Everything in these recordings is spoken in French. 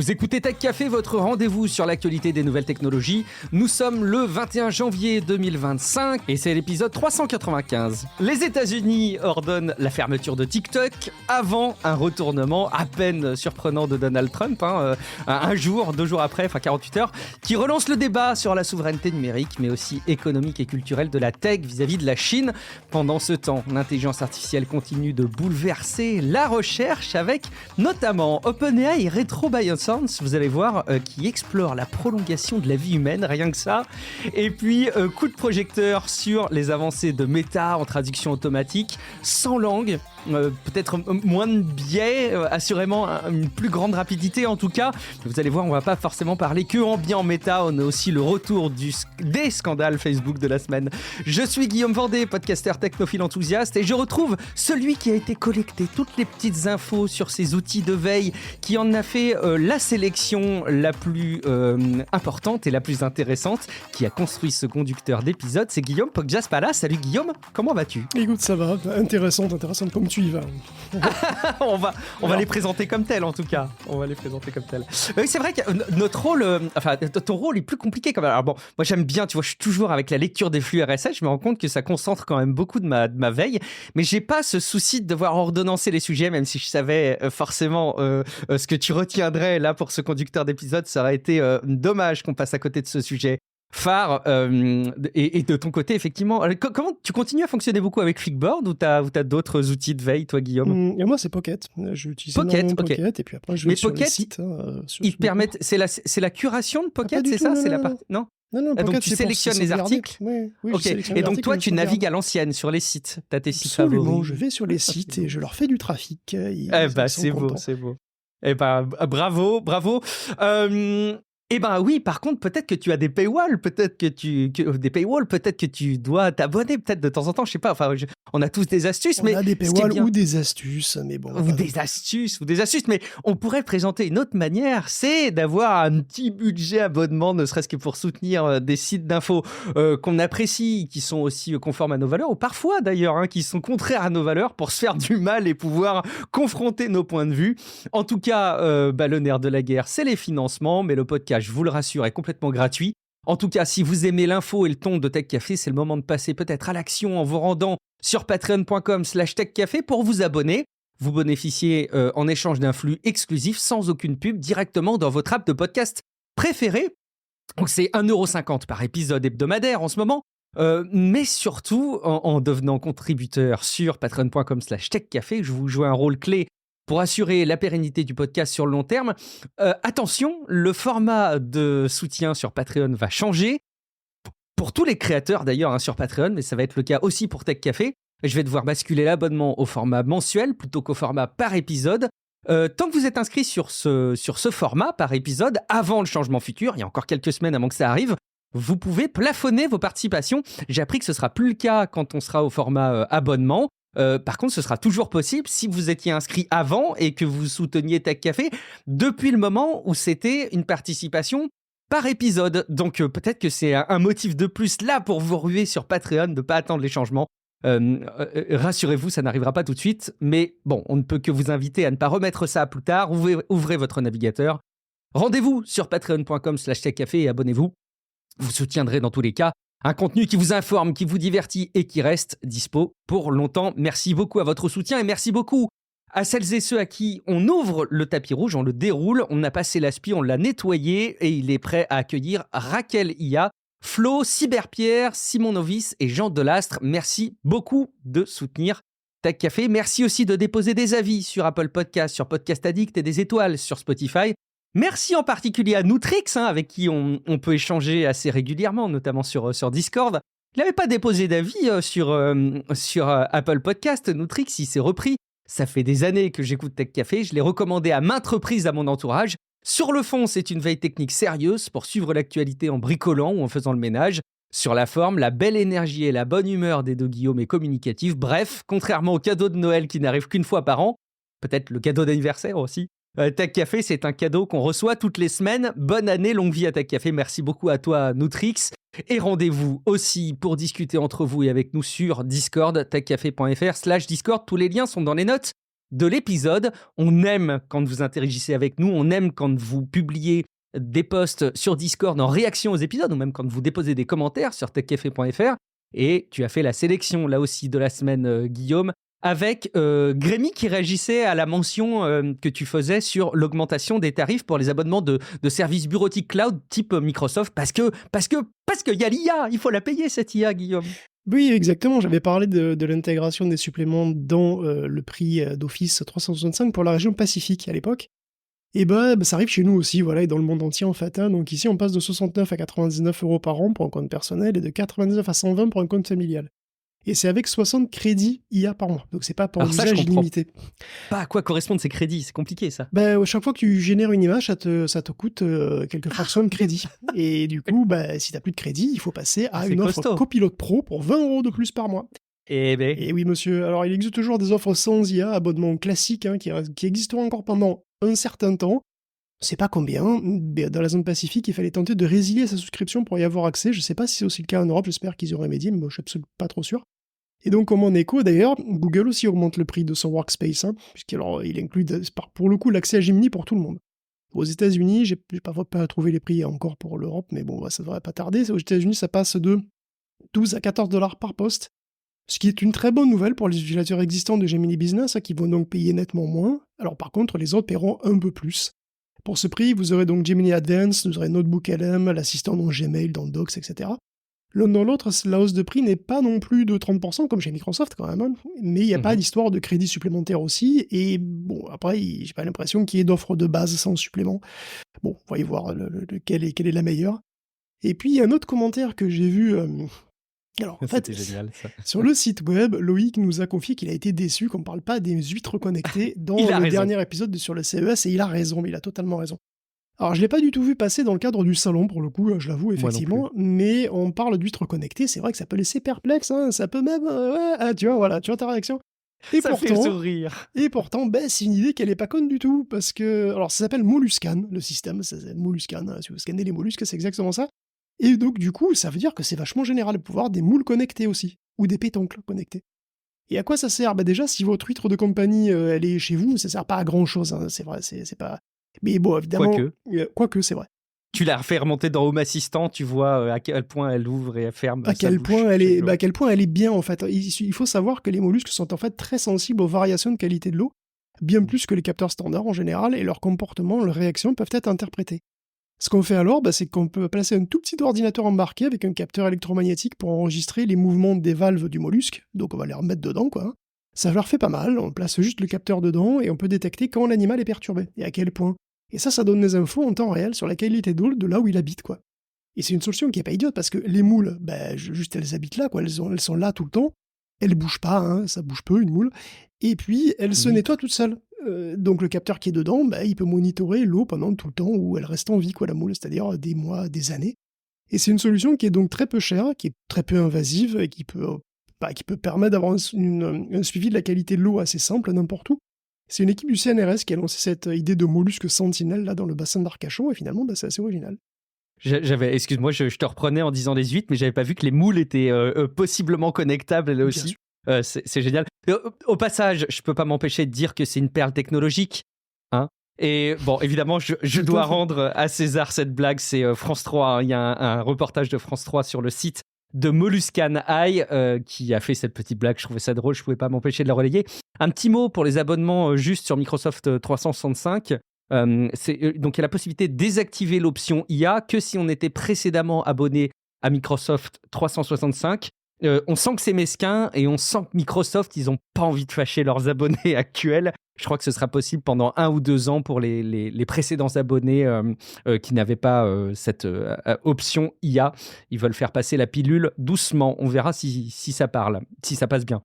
Vous écoutez Tech Café, votre rendez-vous sur l'actualité des nouvelles technologies. Nous sommes le 21 janvier 2025 et c'est l'épisode 395. Les États-Unis ordonnent la fermeture de TikTok avant un retournement à peine surprenant de Donald Trump, un jour, 2 jours après, 48 heures, qui relance le débat sur la souveraineté numérique, mais aussi économique et culturelle de la tech vis-à-vis de la Chine. Pendant ce temps, l'intelligence artificielle continue de bouleverser la recherche avec notamment OpenAI et RetroBioscience, vous allez voir, qui explore la prolongation de la vie humaine, rien que ça. Et puis, coup de projecteur sur les avancées de Meta en traduction automatique, sans langue, peut-être moins de biais, assurément une plus grande rapidité en tout cas. Vous allez voir, on va pas forcément parler que ambiant Meta, on a aussi le retour des scandales Facebook de la semaine. Je suis Guillaume Vendée, podcasteur technophile enthousiaste, et je retrouve celui qui a été collecté toutes les petites infos sur ces outils de veille, qui en a fait la sélection la plus importante et la plus intéressante, qui a construit ce conducteur d'épisode. C'est Guillaume Poggiaspala. Salut Guillaume, comment vas-tu ? Écoute, ça va, intéressante comme tu y vas. on va les présenter comme tels en tout cas. On va les présenter comme tels. Oui, c'est vrai que notre rôle, ton rôle est plus compliqué quand même. Alors bon, moi j'aime bien, tu vois, je suis toujours avec la lecture des flux RSS, je me rends compte que ça concentre quand même beaucoup de ma veille, mais j'ai pas ce souci de devoir ordonnancer les sujets, même si je savais forcément ce que tu retiendrais là pour ce conducteur d'épisode. Ça aurait été dommage qu'on passe à côté de ce sujet phare. Et de ton côté, effectivement, comment tu continues à fonctionner beaucoup avec Flipboard ou t'as d'autres outils de veille, toi, Guillaume ? Et moi, c'est Pocket. J'utilise Pocket, okay. Pocket, et puis après, je vais sur les sites. Ils permettent. C'est la curation de Pocket, c'est ça ? C'est la partie. Non. Non, donc tu sélectionnes les articles. Oui, ok. Et donc toi, tu navigues à l'ancienne sur les sites. T'as tes sites favoris. Absolument. Je vais sur les sites et je leur fais du trafic. C'est beau. Eh ben, bravo. Eh ben oui, par contre, peut-être que tu as des paywalls, peut-être que tu dois t'abonner peut-être de temps en temps, je sais pas, on a tous des astuces, on a des paywalls ou des astuces, mais bon. Ou des astuces, mais on pourrait présenter une autre manière, c'est d'avoir un petit budget abonnement, ne serait-ce que pour soutenir des sites d'infos qu'on apprécie, qui sont aussi conformes à nos valeurs, ou parfois d'ailleurs, qui sont contraires à nos valeurs, pour se faire du mal et pouvoir confronter nos points de vue. En tout cas, le nerf de la guerre, c'est les financements, mais le podcast, je vous le rassure, est complètement gratuit. En tout cas, si vous aimez l'info et le ton de Tech Café, c'est le moment de passer peut-être à l'action en vous rendant sur patreon.com/techcafé pour vous abonner. Vous bénéficiez en échange d'un flux exclusif sans aucune pub directement dans votre app de podcast préférée. Donc c'est 1,50€ par épisode hebdomadaire en ce moment. Mais surtout, en devenant contributeur sur patreon.com/techcafé, je vous joue un rôle clé pour assurer la pérennité du podcast sur le long terme. Attention, le format de soutien sur Patreon va changer. Pour tous les créateurs d'ailleurs sur Patreon, mais ça va être le cas aussi pour Tech Café. Je vais devoir basculer l'abonnement au format mensuel plutôt qu'au format par épisode. Tant que vous êtes inscrit sur ce format par épisode, avant le changement futur, il y a encore quelques semaines avant que ça arrive, vous pouvez plafonner vos participations. J'ai appris que ce ne sera plus le cas quand on sera au format abonnement. Par contre, ce sera toujours possible si vous étiez inscrit avant et que vous souteniez Tech Café depuis le moment où c'était une participation par épisode. Donc peut-être que c'est un motif de plus là pour vous ruer sur Patreon, de ne pas attendre les changements. Rassurez-vous, ça n'arrivera pas tout de suite. Mais bon, on ne peut que vous inviter à ne pas remettre ça plus tard. Ouvrez votre navigateur. Rendez-vous sur patreon.com/techcafé et abonnez-vous. Vous soutiendrez dans tous les cas un contenu qui vous informe, qui vous divertit et qui reste dispo pour longtemps. Merci beaucoup à votre soutien et merci beaucoup à celles et ceux à qui on ouvre le tapis rouge, on le déroule, on a passé l'aspi, on l'a nettoyé et il est prêt à accueillir Raquel Ia, Flo, Cyberpierre, Simon Novice et Jean Delastre. Merci beaucoup de soutenir Tech Café. Merci aussi de déposer des avis sur Apple Podcasts, sur Podcast Addict et des étoiles sur Spotify. Merci en particulier à Nutrix, avec qui on peut échanger assez régulièrement, notamment sur Discord. Il n'avait pas déposé d'avis sur Apple Podcast. Nutrix, il s'est repris. Ça fait des années que j'écoute Tech Café. Je l'ai recommandé à maintes reprises à mon entourage. Sur le fond, c'est une veille technique sérieuse pour suivre l'actualité en bricolant ou en faisant le ménage. Sur la forme, la belle énergie et la bonne humeur des deux Guillaume est communicative. Bref, contrairement au cadeau de Noël qui n'arrive qu'une fois par an, peut-être le cadeau d'anniversaire aussi, Tech Café, c'est un cadeau qu'on reçoit toutes les semaines. Bonne année, longue vie à Tech Café. Merci beaucoup à toi, Nutrix. Et rendez-vous aussi pour discuter entre vous et avec nous sur Discord, techcafé.fr/Discord. Tous les liens sont dans les notes de l'épisode. On aime quand vous interagissez avec nous, on aime quand vous publiez des posts sur Discord en réaction aux épisodes, ou même quand vous déposez des commentaires sur techcafé.fr. Et tu as fait la sélection, là aussi, de la semaine, Guillaume, avec Grémy qui réagissait à la mention que tu faisais sur l'augmentation des tarifs pour les abonnements de services bureautiques cloud type Microsoft, parce que y a l'IA, il faut la payer cette IA, Guillaume. Oui, exactement. J'avais parlé de l'intégration des suppléments dans le prix d'Office 365 pour la région Pacifique à l'époque. Et ça arrive chez nous aussi, voilà, et dans le monde entier en fait. Donc ici, on passe de 69 à 99 euros par an pour un compte personnel et de 99 à 120 pour un compte familial. Et c'est avec 60 crédits IA par mois. Donc c'est pas pour un usage illimité. Pas à quoi correspondent ces crédits, c'est compliqué ça. Chaque fois que tu génères une image, ça te coûte quelques fractions de crédit. Et du coup, si t'as plus de crédit, il faut passer à une offre Copilote Pro pour 20 euros de plus par mois. Et oui, monsieur. Alors, il existe toujours des offres sans IA, abonnement classique, qui existeront encore pendant un certain temps. Je sais pas combien. Dans la zone Pacifique, il fallait tenter de résilier sa souscription pour y avoir accès. Je sais pas si c'est aussi le cas en Europe. J'espère qu'ils y ont remédié, mais moi, je suis absolument pas trop sûr. Et donc, comme en écho, d'ailleurs, Google aussi augmente le prix de son Workspace, puisqu'il inclut, pour le coup, l'accès à Gemini pour tout le monde. Aux États-Unis, j'ai pas trouvé les prix encore pour l'Europe, mais bon, ça devrait pas tarder. Aux États-Unis, ça passe de 12 à 14 $ par poste. Ce qui est une très bonne nouvelle pour les utilisateurs existants de Gemini Business, qui vont donc payer nettement moins. Alors par contre, les autres paieront un peu plus. Pour ce prix, vous aurez donc Gemini Advanced, vous aurez Notebook LM, l'assistant dans Gmail, dans Docs, etc. L'un dans l'autre, la hausse de prix n'est pas non plus de 30% comme chez Microsoft quand même, mais il n'y a pas d'histoire de crédit supplémentaire aussi, et bon, après, j'ai pas l'impression qu'il y ait d'offres de base sans supplément. Bon, on va y voir quelle est la meilleure. Et puis, il y a un autre commentaire que j'ai vu... Alors, en fait, génial, ça. Sur le site web, Loïc nous a confié qu'il a été déçu qu'on ne parle pas des huîtres connectées dans le dernier épisode sur le CES, et il a raison, mais il a totalement raison. Alors, je ne l'ai pas du tout vu passer dans le cadre du salon, pour le coup, je l'avoue, effectivement, mais on parle d'huîtres connectées, c'est vrai que ça peut laisser perplexe, ça peut même... tu vois ta réaction. Et ça pourtant, fait sourire. Et pourtant, c'est une idée qu'elle n'est pas conne du tout, parce que... Alors, ça s'appelle Molluscan, le système, ça s'appelle Molluscan, si vous scannez les mollusques, c'est exactement ça. Et donc, du coup, ça veut dire que c'est vachement général de pouvoir des moules connectés aussi, ou des pétoncles connectés. Et à quoi ça sert ? Déjà, si votre huître de compagnie, elle est chez vous, ça sert pas à grand-chose, c'est vrai, c'est pas... Mais bon, évidemment... Quoique, c'est vrai. Tu la refais remonter dans Home Assistant, tu vois à quel point elle ouvre et elle ferme à quel point elle est bien, en fait. Il faut savoir que les mollusques sont en fait très sensibles aux variations de qualité de l'eau, bien plus que les capteurs standards en général, et leur comportement, leurs réactions peuvent être interprétées. Ce qu'on fait alors, c'est qu'on peut placer un tout petit ordinateur embarqué avec un capteur électromagnétique pour enregistrer les mouvements des valves du mollusque, donc on va les remettre dedans, quoi. Ça leur fait pas mal, on place juste le capteur dedans et on peut détecter quand l'animal est perturbé, et à quel point. Et ça donne des infos en temps réel sur la qualité d'eau de là où il habite, quoi. Et c'est une solution qui est pas idiote, parce que les moules, juste elles habitent là, quoi, elles sont là tout le temps, elles bougent pas, ça bouge peu, une moule, et puis elles se nettoient toutes seules. Donc le capteur qui est dedans, il peut monitorer l'eau pendant tout le temps où elle reste en vie, quoi, la moule, c'est-à-dire des mois, des années. Et c'est une solution qui est donc très peu chère, qui est très peu invasive, et qui peut permettre d'avoir un suivi de la qualité de l'eau assez simple n'importe où. C'est une équipe du CNRS qui a lancé cette idée de mollusque sentinelle là dans le bassin d'Arcachon, et finalement c'est assez original. Excuse-moi, je te reprenais en disant les huîtres, mais j'avais pas vu que les moules étaient possiblement connectables là aussi. C'est génial. Au passage, je peux pas m'empêcher de dire que c'est une perle technologique. Et bon, évidemment, je dois rendre à César cette blague. C'est France 3. Il y a un reportage de France 3 sur le site de Molluscan Eye qui a fait cette petite blague. Je trouvais ça drôle, je pouvais pas m'empêcher de la relayer. Un petit mot pour les abonnements juste sur Microsoft 365. Donc il y a la possibilité de désactiver l'option IA que si on était précédemment abonné à Microsoft 365. On sent que c'est mesquin et on sent que Microsoft, ils n'ont pas envie de fâcher leurs abonnés actuels. Je crois que ce sera possible pendant 1 ou 2 ans pour les précédents abonnés qui n'avaient pas cette option IA. Ils veulent faire passer la pilule doucement. On verra si ça parle, si ça passe bien.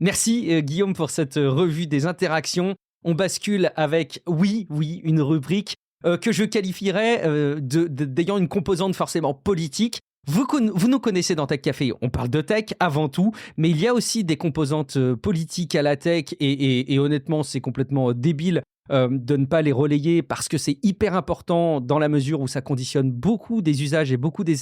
Merci Guillaume pour cette revue des interactions. On bascule avec, oui, une rubrique que je qualifierais d'ayant une composante forcément politique. Vous nous connaissez dans Tech Café, on parle de tech avant tout, mais il y a aussi des composantes politiques à la tech et honnêtement, c'est complètement débile de ne pas les relayer parce que c'est hyper important dans la mesure où ça conditionne beaucoup des usages et beaucoup des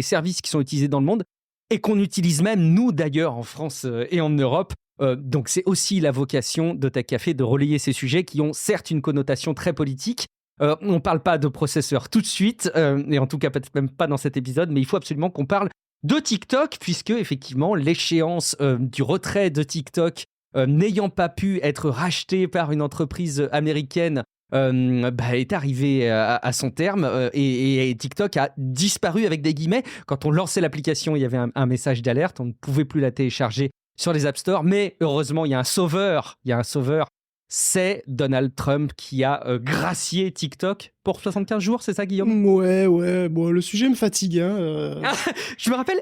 services qui sont utilisés dans le monde et qu'on utilise même, nous d'ailleurs, en France et en Europe. Donc c'est aussi la vocation de Tech Café de relayer ces sujets qui ont certes une connotation très politique. On ne parle pas de processeurs tout de suite, et en tout cas peut-être même pas dans cet épisode, mais il faut absolument qu'on parle de TikTok, puisque effectivement l'échéance du retrait de TikTok n'ayant pas pu être racheté par une entreprise américaine est arrivé à son terme, et TikTok a disparu avec des guillemets. Quand on lançait l'application, il y avait un message d'alerte, on ne pouvait plus la télécharger sur les App Store, mais heureusement il y a un sauveur, c'est Donald Trump qui a gracié TikTok pour 75 jours, c'est ça Guillaume ? Ouais, bon, le sujet me fatigue. Je me rappelle,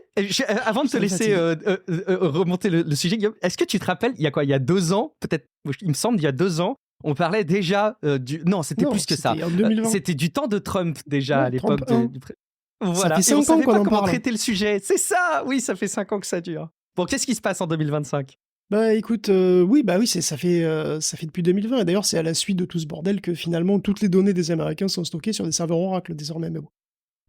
avant de te laisser remonter le sujet, Guillaume, est-ce que tu te rappelles, il y a 2 ans, peut-être, il me semble, il y a 2 ans, on parlait déjà Non, c'était plus que ça. C'était du temps de Trump déjà à l'époque. Voilà. Ça fait 5 ans qu'on en parle. Traiter le sujet. C'est ça. Oui, ça fait 5 ans que ça dure. Bon, qu'est-ce qui se passe en 2025 ? Bah écoute, oui, ça fait depuis 2020. Et d'ailleurs, c'est à la suite de tout ce bordel que finalement toutes les données des Américains sont stockées sur des serveurs Oracle désormais. Mais bon.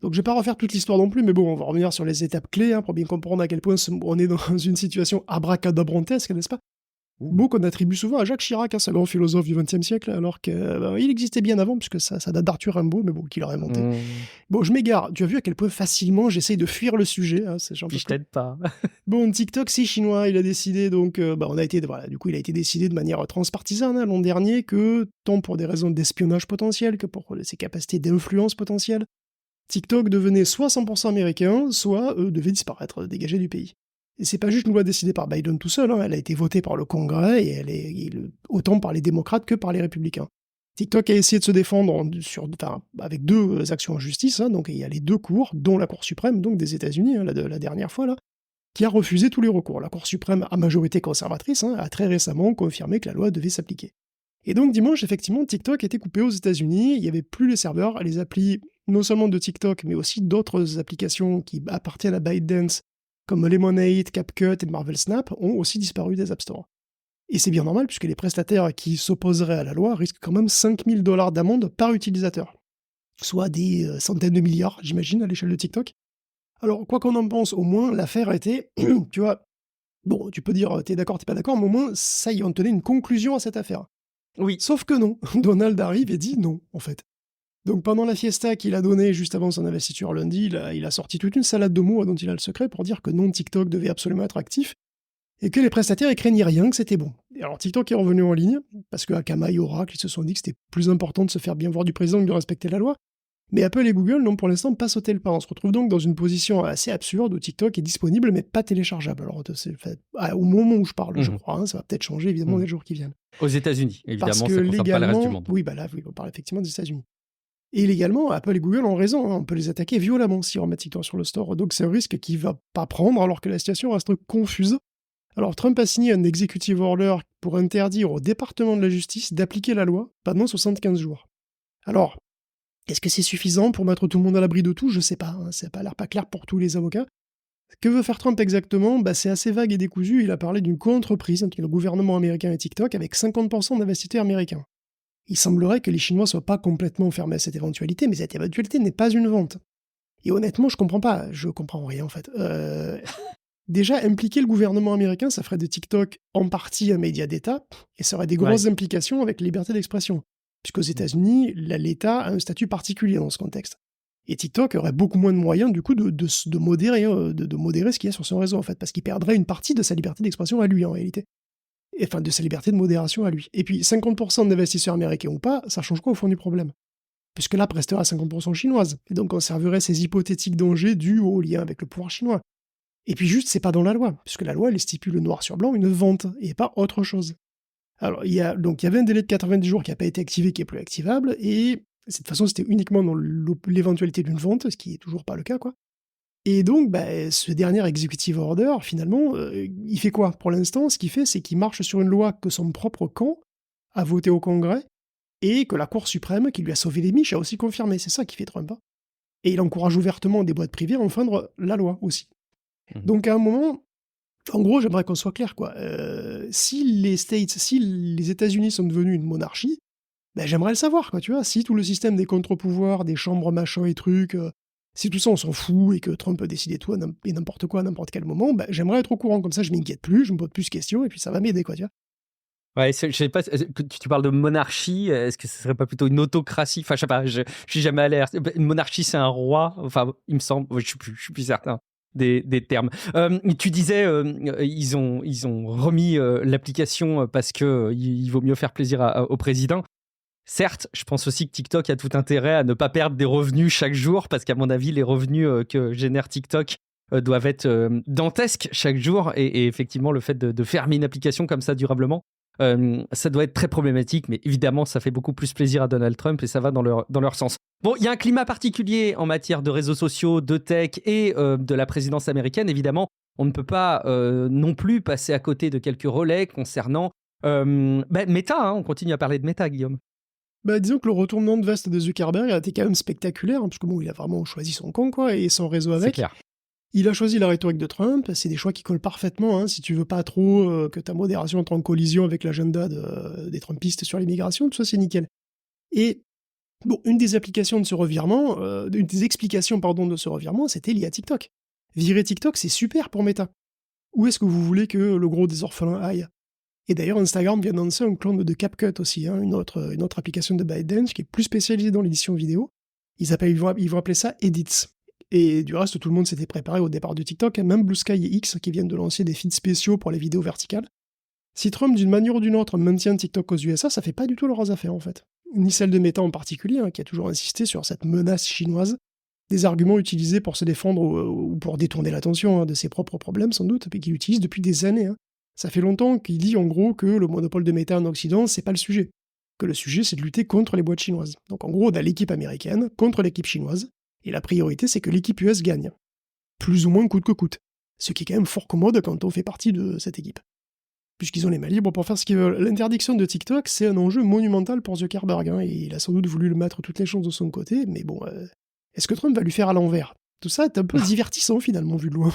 Donc je vais pas refaire toute l'histoire non plus, mais bon, on va revenir sur les étapes clés pour bien comprendre à quel point on est dans une situation abracadabrantesque, n'est-ce pas ? Mot qu'on attribue souvent à Jacques Chirac, ce grand philosophe du XXe siècle, alors qu'il existait bien avant, puisque ça date d'Arthur Rimbaud, mais bon, qu'il aurait inventé. Bon, je m'égare. Tu as vu à quel point facilement j'essaye de fuir le sujet. Puis je t'aide pas. Bon, TikTok, c'est chinois, il a décidé, donc, du coup, il a été décidé de manière transpartisane l'an dernier que, tant pour des raisons d'espionnage potentiel que pour ses capacités d'influence potentielle, TikTok devenait soit 100% américain, soit devait disparaître, dégagé du pays. Et c'est pas juste une loi décidée par Biden tout seul, elle a été votée par le Congrès, et elle est autant par les démocrates que par les républicains. TikTok a essayé de se défendre avec 2 actions en justice, donc il y a les 2 cours, dont la Cour suprême donc des États-Unis, la dernière fois, là, qui a refusé tous les recours. La Cour suprême, à majorité conservatrice, a très récemment confirmé que la loi devait s'appliquer. Et donc dimanche, effectivement, TikTok était coupé aux États-Unis, il n'y avait plus les serveurs, les applis, non seulement de TikTok, mais aussi d'autres applications qui appartiennent à ByteDance, comme Lemonade, CapCut et Marvel Snap, ont aussi disparu des App Store. Et c'est bien normal, puisque les prestataires qui s'opposeraient à la loi risquent quand même $5 000 d'amende par utilisateur. Soit des centaines de milliards, j'imagine, à l'échelle de TikTok. Alors, quoi qu'on en pense, au moins, l'affaire était, tu vois, bon, tu peux dire t'es d'accord, t'es pas d'accord, mais au moins, ça y est, on tenait une conclusion à cette affaire. Oui. Sauf que non, Donald arrive et dit non, en fait. Donc pendant la fiesta qu'il a donnée juste avant son investiture lundi, il a sorti toute une salade de mots dont il a le secret pour dire que non, TikTok devait absolument être actif, et que les prestataires y craignaient rien, que c'était bon. Et alors TikTok est revenu en ligne, parce que Akamai et Oracle, ils se sont dit que c'était plus important de se faire bien voir du président que de respecter la loi, mais Apple et Google n'ont pour l'instant pas sauté le pas. On se retrouve donc dans une position assez absurde où TikTok est disponible mais pas téléchargeable. Alors au moment où je parle, je crois, ça va peut-être changer évidemment les jours qui viennent. Aux États-Unis, évidemment, parce que ça ne concerne pas le reste du monde. Oui, on parle effectivement des États-Unis. Et légalement, Apple et Google ont raison, on peut les attaquer violemment si on remet TikTok sur le store, donc c'est un risque qu'il ne va pas prendre alors que la situation reste confuse. Alors Trump a signé un executive order pour interdire au département de la justice d'appliquer la loi pendant 75 jours. Alors, est-ce que c'est suffisant pour mettre tout le monde à l'abri de tout ? Je sais pas, ça n'a pas l'air pas clair pour tous les avocats. Que veut faire Trump exactement ? C'est assez vague et décousu, il a parlé d'une co-entreprise entre le gouvernement américain et TikTok avec 50% d'investisseurs américains. Il semblerait que les Chinois soient pas complètement fermés à cette éventualité, mais cette éventualité n'est pas une vente. Et honnêtement, je comprends rien en fait. Déjà, impliquer le gouvernement américain, ça ferait de TikTok en partie un média d'État, et ça aurait des grosses implications avec la liberté d'expression. Puisqu'aux États-Unis, l'État a un statut particulier dans ce contexte. Et TikTok aurait beaucoup moins de moyens, du coup, de modérer ce qu'il y a sur son réseau, en fait, parce qu'il perdrait une partie de sa liberté d'expression à lui, en réalité. Enfin, de sa liberté de modération à lui. Et puis, 50% d'investisseurs américains ou pas, ça change quoi au fond du problème ? Puisque là, resterait à 50% chinoise. Et donc, on servirait ces hypothétiques dangers dus au lien avec le pouvoir chinois. Et puis juste, c'est pas dans la loi, puisque la loi, elle stipule noir sur blanc une vente, et pas autre chose. Alors, il y avait un délai de 90 jours qui n'a pas été activé, qui est plus activable, et de cette façon, c'était uniquement dans l'éventualité d'une vente, ce qui n'est toujours pas le cas, quoi. Et donc, ce dernier executive order, finalement, il fait quoi ? Pour l'instant, ce qu'il fait, c'est qu'il marche sur une loi que son propre camp a votée au Congrès, et que la Cour suprême, qui lui a sauvé les miches, a aussi confirmé. C'est ça qui fait Trump. Et il encourage ouvertement des boîtes privées à enfreindre la loi aussi. Donc à un moment, en gros, j'aimerais qu'on soit clair, quoi. Si les États-Unis sont devenus une monarchie, j'aimerais le savoir, quoi, tu vois. Si tout le système des contre-pouvoirs, des chambres machin et trucs, Si tout ça on s'en fout et que Trump peut décider tout et n'importe quoi à n'importe quel moment, j'aimerais être au courant, comme ça je m'inquiète plus, je me pose plus de questions et puis ça va m'aider, quoi, tu vois. Ouais, je sais pas, tu parles de monarchie, est-ce que ce serait pas plutôt une autocratie? Enfin, je sais pas, je suis jamais allé. Une monarchie, c'est un roi, enfin, il me semble, je suis plus certain des termes. Tu disais, ils ont remis l'application parce que il vaut mieux faire plaisir au président. Certes, je pense aussi que TikTok a tout intérêt à ne pas perdre des revenus chaque jour, parce qu'à mon avis, les revenus que génère TikTok doivent être dantesques chaque jour. Et effectivement, le fait de fermer une application comme ça durablement, ça doit être très problématique, mais évidemment, ça fait beaucoup plus plaisir à Donald Trump et ça va dans leur sens. Bon, il y a un climat particulier en matière de réseaux sociaux, de tech et de la présidence américaine. Évidemment, on ne peut pas non plus passer à côté de quelques relais concernant Meta. On continue à parler de Meta, Guillaume. Disons que le retournement de veste de Zuckerberg a été quand même spectaculaire, parce que il a vraiment choisi son camp, quoi, et son réseau avec. C'est clair. Il a choisi la rhétorique de Trump, c'est des choix qui collent parfaitement, hein, si tu veux pas trop que ta modération entre en collision avec l'agenda des Trumpistes sur l'immigration, tout ça c'est nickel. Et bon, une des explications de ce revirement, c'était lié à TikTok. Virer TikTok, c'est super pour Meta. Où est-ce que vous voulez que le gros des orphelins aille? Et d'ailleurs, Instagram vient d'annoncer un clone de CapCut aussi, hein, une autre application de ByteDance qui est plus spécialisée dans l'édition vidéo. Ils vont appeler ça Edits. Et du reste, tout le monde s'était préparé au départ de TikTok, hein, même Blue Sky et X qui viennent de lancer des feeds spéciaux pour les vidéos verticales. Si Trump, d'une manière ou d'une autre, maintient TikTok aux USA, ça fait pas du tout leurs affaires en fait. Ni celle de Meta en particulier, hein, qui a toujours insisté sur cette menace chinoise, des arguments utilisés pour se défendre ou pour détourner l'attention de ses propres problèmes sans doute, mais qu'il utilise depuis des années. Hein. Ça fait longtemps qu'il dit en gros que le monopole de Meta en Occident, c'est pas le sujet. Que le sujet, c'est de lutter contre les boîtes chinoises. Donc en gros, on a l'équipe américaine contre l'équipe chinoise, et la priorité, c'est que l'équipe US gagne. Plus ou moins coûte que coûte. Ce qui est quand même fort commode quand on fait partie de cette équipe. Puisqu'ils ont les mains libres pour faire ce qu'ils veulent. L'interdiction de TikTok, c'est un enjeu monumental pour Zuckerberg, hein, et il a sans doute voulu le mettre toutes les chances de son côté, mais bon, est-ce que Trump va lui faire à l'envers? Tout ça est un peu divertissant finalement, vu de loin.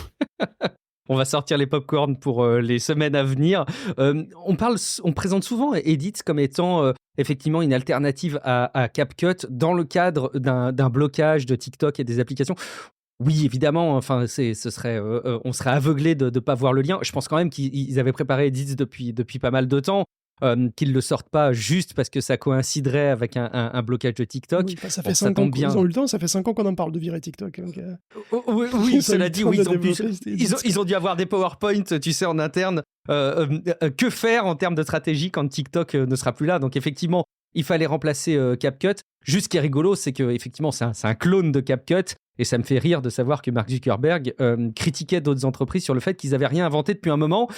On va sortir les pop-corn pour les semaines à venir. On présente souvent Edits comme étant effectivement une alternative à CapCut dans le cadre d'un blocage de TikTok et des applications. Oui, évidemment, enfin, on serait aveuglé de ne pas voir le lien. Je pense quand même qu'ils avaient préparé Edits depuis pas mal de temps. Qu'ils ne le sortent pas juste parce que ça coïnciderait avec un blocage de TikTok. Oui, ça fait 5 ans qu'ils ont eu le temps, ça fait 5 ans qu'on en parle de virer TikTok. Donc, oui, cela dit, oui, ils ont dû avoir des PowerPoint, tu sais, en interne. Que faire en termes de stratégie quand TikTok ne sera plus là? Donc effectivement, il fallait remplacer CapCut. Juste ce qui est rigolo, c'est que effectivement, c'est un clone de CapCut. Et ça me fait rire de savoir que Mark Zuckerberg critiquait d'autres entreprises sur le fait qu'ils n'avaient rien inventé depuis un moment.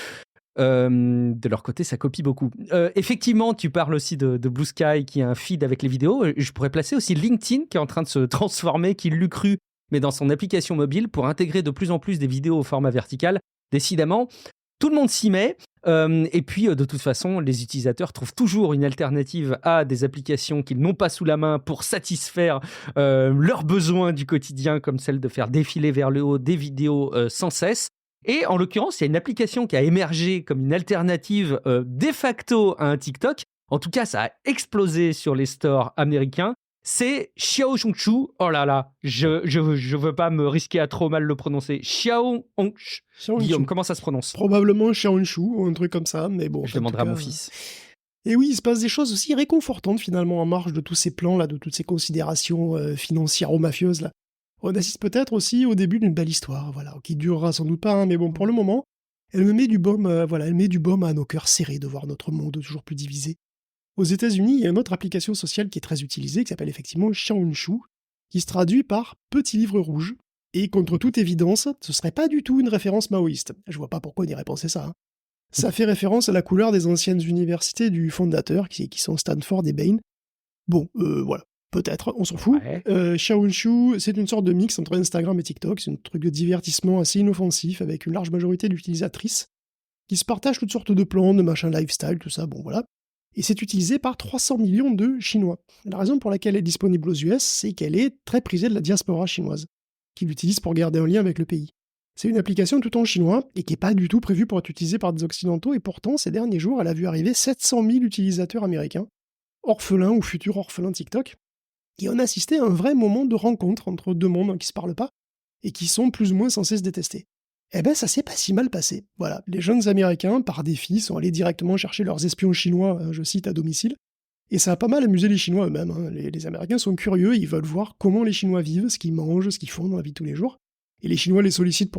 De leur côté, ça copie beaucoup. Effectivement, tu parles aussi de Blue Sky qui a un feed avec les vidéos. Je pourrais placer aussi LinkedIn qui est en train de se transformer, qui l'eût cru, mais dans son application mobile pour intégrer de plus en plus des vidéos au format vertical. Décidément, tout le monde s'y met. Et puis, de toute façon, les utilisateurs trouvent toujours une alternative à des applications qu'ils n'ont pas sous la main pour satisfaire leurs besoins du quotidien, comme celle de faire défiler vers le haut des vidéos sans cesse. Et en l'occurrence, il y a une application qui a émergé comme une alternative de facto à un TikTok. En tout cas, ça a explosé sur les stores américains. C'est Xiaohongshu. Oh là là, je veux pas me risquer à trop mal le prononcer. Xiaohongshu. Guillaume, comment ça se prononce? Probablement Xiaohongshu ou un truc comme ça, mais bon. Je demanderai à mon fils. Et oui, il se passe des choses aussi réconfortantes finalement en marge de tous ces plans là, de toutes ces considérations financières ou mafieuses là. On assiste peut-être aussi au début d'une belle histoire, voilà, qui durera sans doute pas, hein, mais bon, pour le moment, elle met du baume à nos cœurs serrés de voir notre monde toujours plus divisé. Aux États-Unis, il y a une autre application sociale qui est très utilisée, qui s'appelle effectivement Xiaohongshu, qui se traduit par Petit Livre Rouge, et contre toute évidence, ce serait pas du tout une référence maoïste. Je vois pas pourquoi on irait penser ça. Hein. Ça fait référence à la couleur des anciennes universités du fondateur, qui sont Stanford et Bain. Bon, voilà. Peut-être, on s'en fout. Ouais. Xiaohongshu, c'est une sorte de mix entre Instagram et TikTok. C'est un truc de divertissement assez inoffensif avec une large majorité d'utilisatrices qui se partagent toutes sortes de plans, de machins lifestyle, tout ça, bon voilà. Et c'est utilisé par 300 millions de Chinois. La raison pour laquelle elle est disponible aux US, c'est qu'elle est très prisée de la diaspora chinoise, qui l'utilise pour garder un lien avec le pays. C'est une application tout en chinois et qui n'est pas du tout prévue pour être utilisée par des occidentaux, et pourtant, ces derniers jours, elle a vu arriver 700 000 utilisateurs américains, orphelins ou futurs orphelins TikTok. Et on a assisté à un vrai moment de rencontre entre deux mondes qui ne se parlent pas et qui sont plus ou moins censés se détester. Eh ben, ça s'est pas si mal passé. Voilà, les jeunes Américains, par défi, sont allés directement chercher leurs espions chinois, je cite, à domicile. Et ça a pas mal amusé les Chinois eux-mêmes. Les Américains sont curieux, ils veulent voir comment les Chinois vivent, ce qu'ils mangent, ce qu'ils font dans la vie de tous les jours. Et les Chinois les sollicitent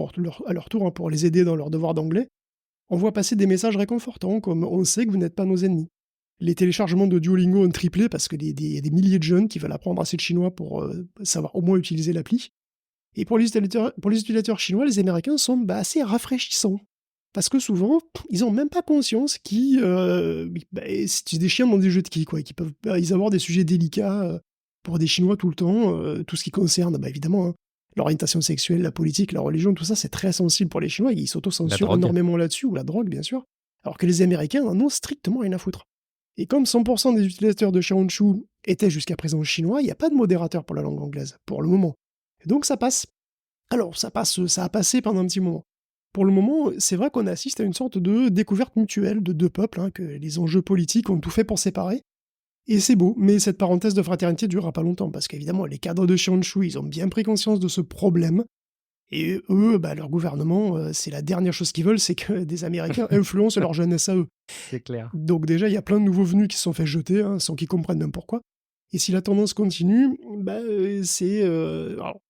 à leur tour pour les aider dans leur devoir d'anglais. On voit passer des messages réconfortants comme « On sait que vous n'êtes pas nos ennemis ». Les téléchargements de Duolingo ont triplé parce qu'il y a des milliers de jeunes qui veulent apprendre assez de chinois pour savoir au moins utiliser l'appli. Et pour les utilisateurs chinois, les Américains sont assez rafraîchissants. Parce que souvent, ils n'ont même pas conscience c'est des chiens dans des jeux de quilles, quoi, qui peuvent avoir des sujets délicats pour des Chinois tout le temps. Tout ce qui concerne, évidemment, l'orientation sexuelle, la politique, la religion, tout ça, c'est très sensible pour les Chinois. Ils s'autocensurent énormément là-dessus, ou la drogue, bien sûr. Alors que les Américains en ont strictement rien à foutre. Et comme 100% des utilisateurs de Xiaohongshu étaient jusqu'à présent chinois, il n'y a pas de modérateur pour la langue anglaise, pour le moment. Et donc ça passe. Alors ça a passé pendant un petit moment. Pour le moment, c'est vrai qu'on assiste à une sorte de découverte mutuelle de deux peuples, que les enjeux politiques ont tout fait pour séparer. Et c'est beau, mais cette parenthèse de fraternité durera pas longtemps, parce qu'évidemment, les cadres de Xiaohongshu, ils ont bien pris conscience de ce problème, et eux, leur gouvernement, c'est la dernière chose qu'ils veulent, c'est que des Américains influencent leur jeunesse à eux. C'est clair. Donc déjà, il y a plein de nouveaux venus qui se sont fait jeter, sans qu'ils comprennent même pourquoi. Et si la tendance continue, c'est... alors,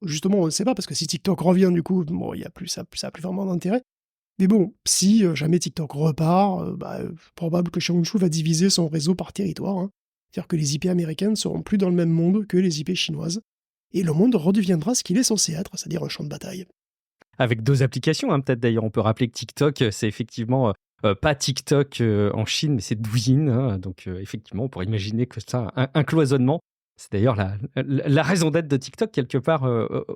justement, on ne sait pas, parce que si TikTok revient, du coup, bon, ça a plus vraiment d'intérêt. Mais bon, si jamais TikTok repart, probable que Xiaohongshu va diviser son réseau par territoire. C'est-à-dire que les IP américaines ne seront plus dans le même monde que les IP chinoises. Et le monde redeviendra ce qu'il est censé être, c'est-à-dire un champ de bataille. Avec 2 applications, peut-être d'ailleurs. On peut rappeler que TikTok, c'est effectivement pas TikTok en Chine, mais c'est Douyin. Donc effectivement, on pourrait imaginer que ça un cloisonnement. C'est d'ailleurs la raison d'être de TikTok, quelque part,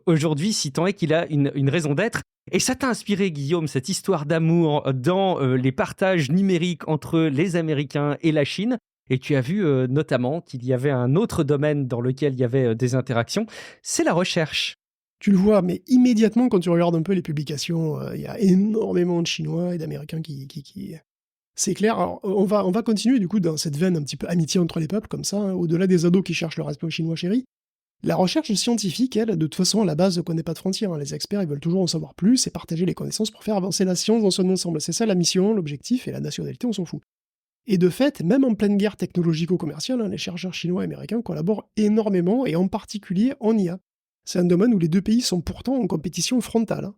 aujourd'hui, si tant est qu'il a une raison d'être. Et ça t'a inspiré, Guillaume, cette histoire d'amour dans les partages numériques entre les Américains et la Chine. Et tu as vu notamment qu'il y avait un autre domaine dans lequel il y avait des interactions, c'est la recherche. Tu le vois, mais immédiatement, quand tu regardes un peu les publications, il y a énormément de Chinois et d'Américains qui... C'est clair. Alors, on va continuer, du coup, dans cette veine un petit peu amitié entre les peuples, comme ça, au-delà des ados qui cherchent leur respect chinois chéri. La recherche scientifique, elle, de toute façon, à la base, ne connaît pas de frontières. Les experts, ils veulent toujours en savoir plus et partager les connaissances pour faire avancer la science dans son ensemble. C'est ça la mission, l'objectif, et la nationalité, on s'en fout. Et de fait, même en pleine guerre technologico-commerciale, les chercheurs chinois et américains collaborent énormément, et en particulier en IA. C'est un domaine où les deux pays sont pourtant en compétition frontale.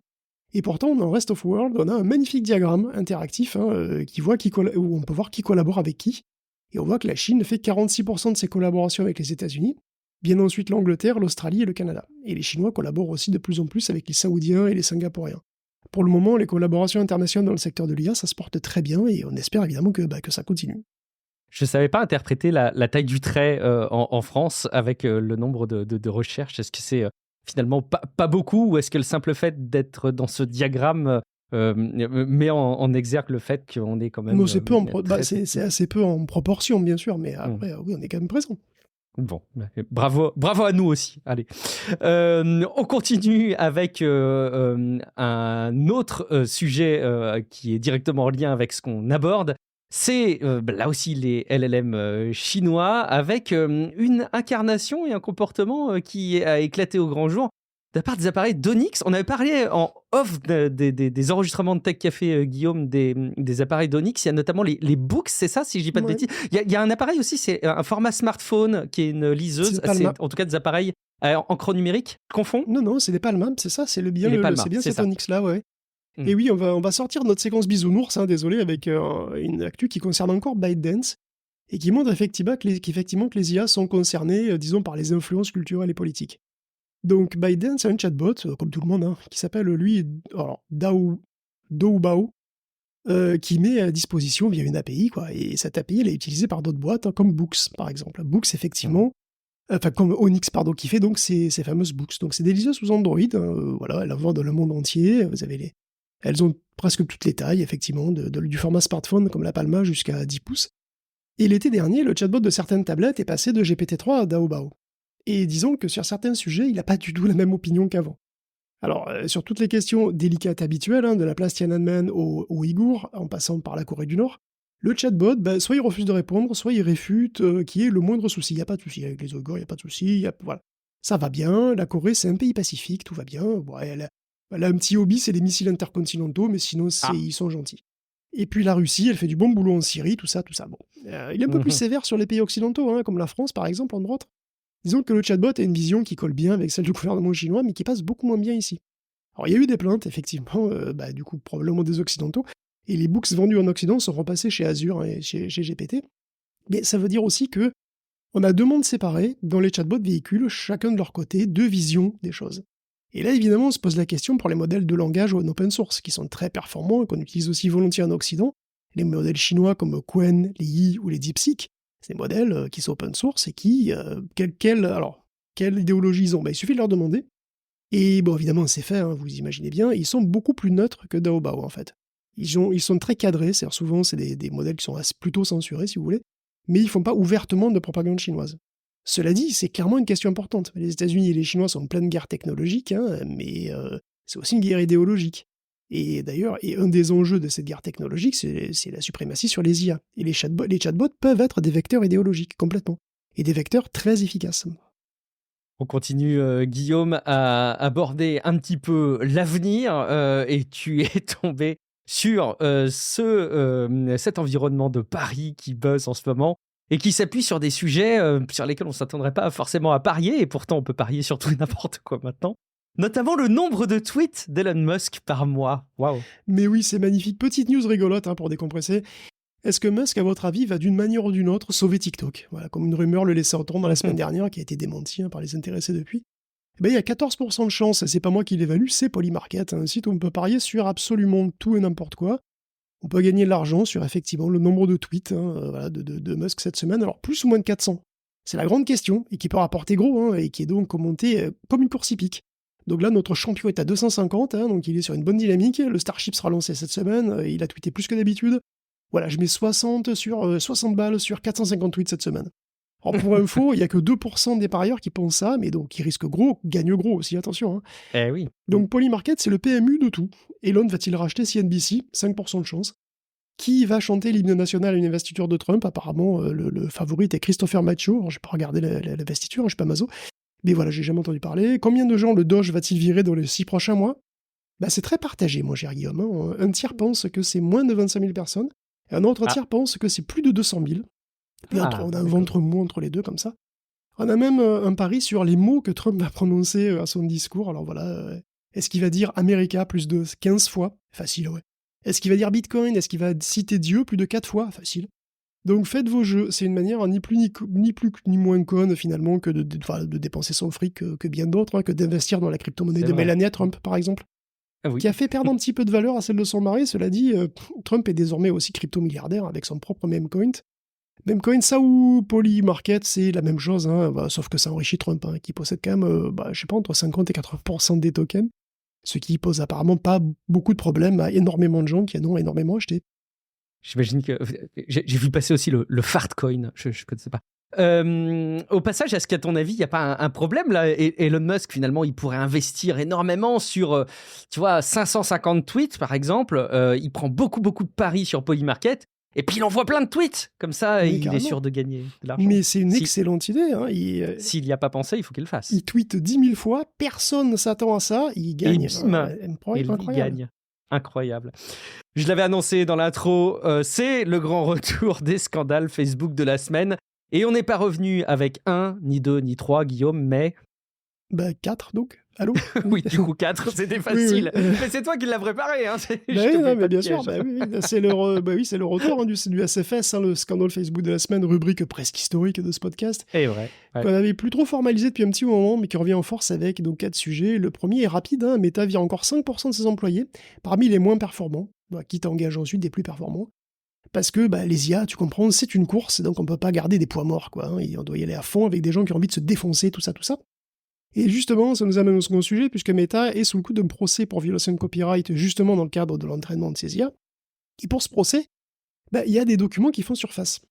Et pourtant, dans le Rest of World, on a un magnifique diagramme interactif où on peut voir qui collabore avec qui. Et on voit que la Chine fait 46% de ses collaborations avec les États-Unis, bien ensuite l'Angleterre, l'Australie et le Canada. Et les Chinois collaborent aussi de plus en plus avec les Saoudiens et les Singapouriens. Pour le moment, les collaborations internationales dans le secteur de l'IA, ça se porte très bien et on espère évidemment que ça continue. Je ne savais pas interpréter la taille du trait en France avec le nombre de recherches. Est-ce que c'est finalement pas beaucoup, ou est-ce que le simple fait d'être dans ce diagramme met en exergue le fait qu'on est quand même... c'est assez peu en proportion, bien sûr, mais après, oui, on est quand même présent. Bon, bravo à nous aussi. Allez, on continue avec un autre sujet qui est directement en lien avec ce qu'on aborde. C'est là aussi les LLM chinois, avec une incarnation et un comportement qui a éclaté au grand jour de la part des appareils d'Onyx. On avait parlé en off des enregistrements de Tech Café, Guillaume, des appareils d'Onyx. Il y a notamment les Books, c'est ça, si je dis pas de bêtises. Il y a un appareil aussi, c'est un format smartphone qui est une liseuse. C'est en tout cas des appareils encre numérique. Je confonds ? Non, c'est des Palma, c'est ça, c'est bien cet Onyx-là, ouais. Et oui, on va sortir de notre séquence bisounours, désolé, avec une actu qui concerne encore ByteDance, et qui montre effectivement que les IA sont concernées, disons, par les influences culturelles et politiques. Donc ByteDance a un chatbot, comme tout le monde, qui s'appelle, lui, Doubao, qui met à disposition via une API, quoi. Et cette API, elle est utilisée par d'autres boîtes, comme Books, par exemple. Books, effectivement, comme Onyx, pardon, qui fait donc ces fameuses Books. Donc c'est des liseuses sous Android, voilà, elles en vendent dans le monde entier, elles ont presque toutes les tailles, effectivement, du format smartphone comme la Palma jusqu'à 10 pouces. Et l'été dernier, le chatbot de certaines tablettes est passé de GPT-3 à Daobao. Et disons que sur certains sujets, il n'a pas du tout la même opinion qu'avant. Alors, sur toutes les questions délicates habituelles, de la place Tiananmen aux Ouïghours, en passant par la Corée du Nord, Le chatbot, soit il refuse de répondre, soit il réfute, qu'il y ait le moindre souci. Il n'y a pas de souci avec les Ouïghours, il n'y a pas de souci, voilà. Ça va bien, la Corée, c'est un pays pacifique, tout va bien. Bon, elle a un petit hobby, c'est les missiles intercontinentaux, mais sinon, ils sont gentils. Et puis la Russie, elle fait du bon boulot en Syrie, tout ça. Bon. Il est un peu plus sévère sur les pays occidentaux, hein, comme la France, par exemple, entre autres. Disons que le chatbot a une vision qui colle bien avec celle du gouvernement chinois, mais qui passe beaucoup moins bien ici. Alors, il y a eu des plaintes, effectivement, du coup, probablement des Occidentaux, et les books vendus en Occident sont repassés chez Azure et chez GPT. Mais ça veut dire aussi que on a deux mondes séparés dans les chatbots véhiculent, chacun de leur côté, deux visions des choses. Et là, évidemment, on se pose la question pour les modèles de langage en open source, qui sont très performants et qu'on utilise aussi volontiers en Occident. Les modèles chinois comme Qwen, les Yi ou les DeepSeek, c'est des modèles qui sont open source et qui, quelle idéologie ils ont ? Il suffit de leur demander. Et bon, évidemment, c'est fait, hein, vous imaginez bien, ils sont beaucoup plus neutres que Daobao, en fait. Ils sont très cadrés, c'est-à-dire souvent, c'est des modèles qui sont plutôt censurés, si vous voulez, mais ils font pas ouvertement de propagande chinoise. Cela dit, c'est clairement une question importante. Les États-Unis et les Chinois sont en pleine guerre technologique, hein, mais c'est aussi une guerre idéologique. Et d'ailleurs, un des enjeux de cette guerre technologique, c'est la suprématie sur les IA. Et les chatbots peuvent être des vecteurs idéologiques, complètement. Et des vecteurs très efficaces. On continue, Guillaume, à aborder un petit peu l'avenir, et tu es tombé sur cet environnement de Paris qui buzz en ce moment et qui s'appuie sur des sujets sur lesquels on ne s'attendrait pas forcément à parier, et pourtant on peut parier sur tout et n'importe quoi maintenant. Notamment le nombre de tweets d'Elon Musk par mois. Waouh. Mais oui, c'est magnifique. Petite news rigolote pour décompresser. Est-ce que Musk, à votre avis, va d'une manière ou d'une autre sauver TikTok ? Voilà, comme une rumeur le laissait entendre la semaine dernière, qui a été démentie par les intéressés depuis. Il y a 14% de chance, c'est pas moi qui l'évalue, c'est Polymarket, un site où on peut parier sur absolument tout et n'importe quoi. On peut gagner de l'argent sur effectivement le nombre de tweets de Musk cette semaine, alors plus ou moins de 400. C'est la grande question, et qui peut rapporter gros, et qui est donc commenté comme une course hippique. Donc là, notre champion est à 250, donc il est sur une bonne dynamique. Le Starship sera lancé cette semaine, il a tweeté plus que d'habitude. Voilà, je mets 60 balles sur 450 tweets cette semaine. Alors pour info, il n'y a que 2% des parieurs qui pensent ça, mais donc qui risquent gros, gagnent gros aussi, attention. Hein. Eh oui. Donc Polymarket, c'est le PMU de tout. Elon va-t-il racheter CNBC ? 5% de chance. Qui va chanter l'hymne national à une investiture de Trump ? Apparemment, le favori était Christopher Macho. Alors, je n'ai pas regardé la investiture, je ne suis pas maso. Mais voilà, j'ai jamais entendu parler. Combien de gens le Doge va-t-il virer dans les 6 prochains mois ? C'est très partagé, mon cher Guillaume. Hein. Un tiers pense que c'est moins de 25 000 personnes. Et un autre tiers pense que c'est plus de 200 000. Et on a un ventre mou entre les deux, comme ça. On a même un pari sur les mots que Trump va prononcer à son discours. Alors voilà, est-ce qu'il va dire America plus de 15 fois ? Facile, ouais. Est-ce qu'il va dire Bitcoin ? Est-ce qu'il va citer Dieu plus de 4 fois ? Facile. Donc faites vos jeux. C'est une manière ni plus ni moins conne, finalement, que de dépenser son fric que bien d'autres, que d'investir dans la crypto-monnaie de Melania Trump, par exemple. Ah oui. Qui a fait perdre un petit peu de valeur à celle de son mari. Cela dit, Trump est désormais aussi crypto-milliardaire avec son propre memecoin. Memecoin, ça ou Polymarket, c'est la même chose, sauf que ça enrichit Trump, qui possède quand même, entre 50 et 80% des tokens, ce qui pose apparemment pas beaucoup de problèmes à énormément de gens qui en ont énormément acheté. J'imagine que... J'ai vu passer aussi le Fartcoin, je ne connaissais pas. Au passage, est-ce qu'à ton avis, il n'y a pas un problème là ? Elon Musk, finalement, il pourrait investir énormément sur, 550 tweets, par exemple. Il prend beaucoup de paris sur Polymarket. Et puis il envoie plein de tweets, comme ça il est sûr de gagner de l'argent. Mais c'est une excellente idée. S'il n'y a pas pensé, il faut qu'il le fasse. Il tweete 10 000 fois, personne ne s'attend à ça, il gagne. Il gagne. Incroyable. Je l'avais annoncé dans l'intro, c'est le grand retour des scandales Facebook de la semaine. Et on n'est pas revenu avec 1, ni 2, ni 3, Guillaume, mais... 4 donc. Allô ? Oui, du coup 4, c'était facile. Oui. Mais c'est toi qui l'as préparé. Hein. Mais bien sûr. C'est le retour du SFS, le scandale Facebook de la semaine, rubrique presque historique de ce podcast. Et vrai. Ouais. Qu'on n'avait plus trop formalisé depuis un petit moment, mais qui revient en force avec 4 sujets. Le premier est rapide. Meta vire encore 5% de ses employés, parmi les moins performants, quitte à engager ensuite des plus performants. Parce que les IA, tu comprends, c'est une course, donc on ne peut pas garder des poids morts. Et on doit y aller à fond avec des gens qui ont envie de se défoncer, tout ça. Et justement, ça nous amène au second sujet, puisque Meta est sous le coup d'un procès pour violation de copyright, justement dans le cadre de l'entraînement de ces IA. Et pour ce procès, il y a des documents qui font surface.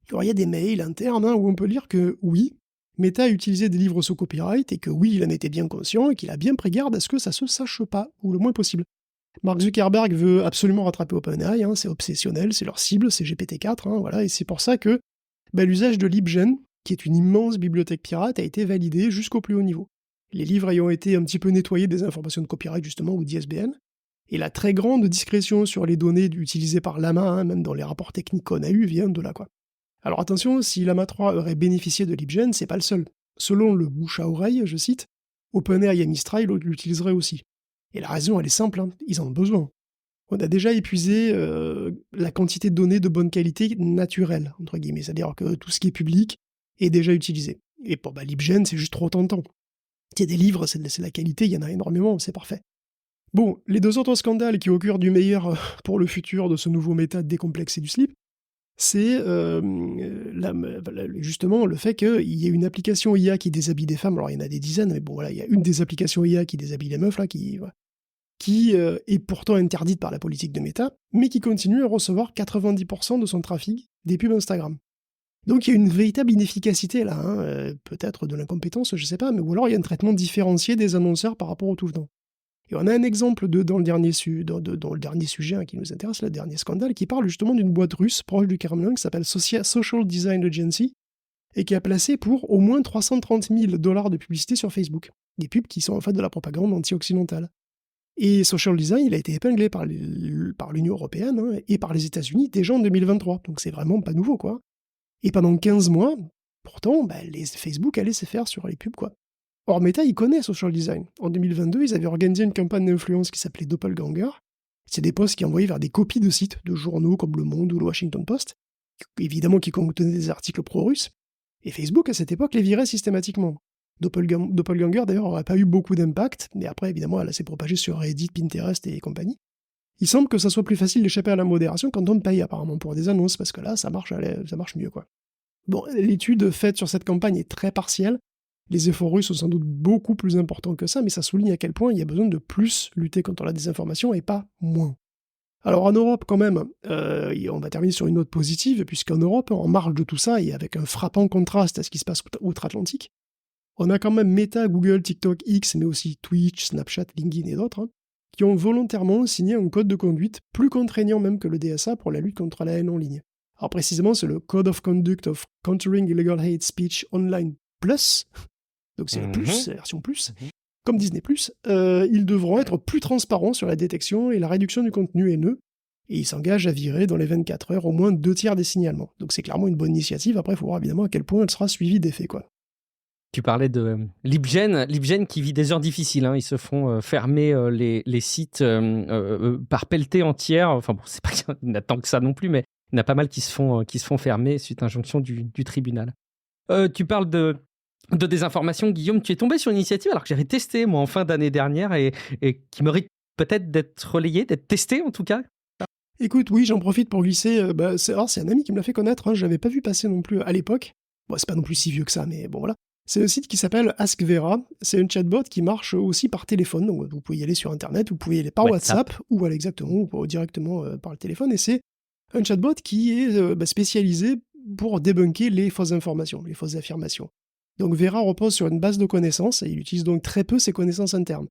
Alors, il y a des mails internes où on peut lire que, oui, Meta a utilisé des livres sous copyright, et que oui, il en était bien conscient, et qu'il a bien pris garde à ce que ça se sache pas, ou le moins possible. Mark Zuckerberg veut absolument rattraper OpenAI, c'est obsessionnel, c'est leur cible, c'est GPT-4, voilà, et c'est pour ça que l'usage de LibGen, qui est une immense bibliothèque pirate, a été validé jusqu'au plus haut niveau. Les livres ayant été un petit peu nettoyés des informations de copyright justement ou d'ISBN, et la très grande discrétion sur les données utilisées par Llama, même dans les rapports techniques qu'on a eus, vient de là, quoi. Alors attention, si Llama 3 aurait bénéficié de LibGen, c'est pas le seul. Selon le bouche à oreille, je cite, OpenAI et Mistral l'utiliseraient aussi. Et la raison, elle est simple, ils en ont besoin. On a déjà épuisé la quantité de données de bonne qualité naturelle, entre guillemets, c'est-à-dire que tout ce qui est public est déjà utilisé. Et pour LibGen, c'est juste trop tentant. Il y a des livres, c'est de la qualité, il y en a énormément, c'est parfait. Bon, les deux autres scandales qui augurent du meilleur pour le futur de ce nouveau méta décomplexé du slip, c'est justement le fait qu'il y ait une application IA qui déshabille des femmes. Alors il y en a des dizaines, mais bon voilà, il y a une des applications IA qui déshabille les meufs là, qui est pourtant interdite par la politique de Meta, mais qui continue à recevoir 90% de son trafic des pubs Instagram. Donc il y a une véritable inefficacité là, peut-être de l'incompétence, je sais pas, mais ou alors il y a un traitement différencié des annonceurs par rapport au tout venant. Et on a un exemple dans le dernier sujet qui nous intéresse, le dernier scandale, qui parle justement d'une boîte russe proche du Kremlin qui s'appelle Social Design Agency et qui a placé pour au moins $330 000 de publicité sur Facebook. Des pubs qui sont en fait de la propagande anti-occidentale. Et Social Design, il a été épinglé par l'Union européenne et par les États-Unis déjà en 2023. Donc c'est vraiment pas nouveau, quoi. Et pendant 15 mois, pourtant, les Facebook allaient se faire sur les pubs, quoi. Or, Meta, il connaît Social Design. En 2022, ils avaient organisé une campagne d'influence qui s'appelait Doppelganger. C'est des posts qui envoyaient vers des copies de sites de journaux comme Le Monde ou le Washington Post, évidemment qui contenaient des articles pro-russes. Et Facebook, à cette époque, les virait systématiquement. Doppelganger, d'ailleurs, n'aurait pas eu beaucoup d'impact, mais après, évidemment, elle s'est propagée sur Reddit, Pinterest et compagnie. Il semble que ça soit plus facile d'échapper à la modération quand on paye, apparemment, pour des annonces, parce que là, ça marche mieux, quoi. Bon, l'étude faite sur cette campagne est très partielle. Les efforts russes sont sans doute beaucoup plus importants que ça, mais ça souligne à quel point il y a besoin de plus lutter contre la désinformation et pas moins. Alors en Europe, quand même, on va terminer sur une note positive, puisqu'en Europe, en marge de tout ça, et avec un frappant contraste à ce qui se passe outre-Atlantique, on a quand même Meta, Google, TikTok, X, mais aussi Twitch, Snapchat, LinkedIn et d'autres, qui ont volontairement signé un code de conduite plus contraignant même que le DSA pour la lutte contre la haine en ligne. Alors précisément, c'est le Code of Conduct of Countering Illegal Hate Speech Online Plus, donc c'est le plus, c'est la version plus, comme Disney+, ils devront être plus transparents sur la détection et la réduction du contenu haineux, et ils s'engagent à virer dans les 24 heures au moins 2/3 des signalements. Donc c'est clairement une bonne initiative, après il faut voir évidemment à quel point elle sera suivie d'effet, quoi. Tu parlais de LibGen qui vit des heures difficiles. Ils se font fermer les sites par pelletée entière. Enfin bon, c'est pas qu'il y en a tant que ça non plus, mais il y en a pas mal qui se font fermer suite à injonction du tribunal. Tu parles de désinformation, Guillaume. Tu es tombé sur une initiative alors que j'avais testé moi en fin d'année dernière et qui mérite peut-être d'être relayée, d'être testée en tout cas. Écoute, oui, j'en profite pour glisser. C'est un ami qui me l'a fait connaître. Je l'avais pas vu passer non plus à l'époque. Bon, c'est pas non plus si vieux que ça, mais bon voilà. C'est un site qui s'appelle Ask Vera. C'est un chatbot qui marche aussi par téléphone. Donc vous pouvez y aller sur Internet, vous pouvez y aller par WhatsApp ou directement par le téléphone. Et c'est un chatbot qui est spécialisé pour débunker les fausses informations, les fausses affirmations. Donc Vera repose sur une base de connaissances et il utilise donc très peu ses connaissances internes.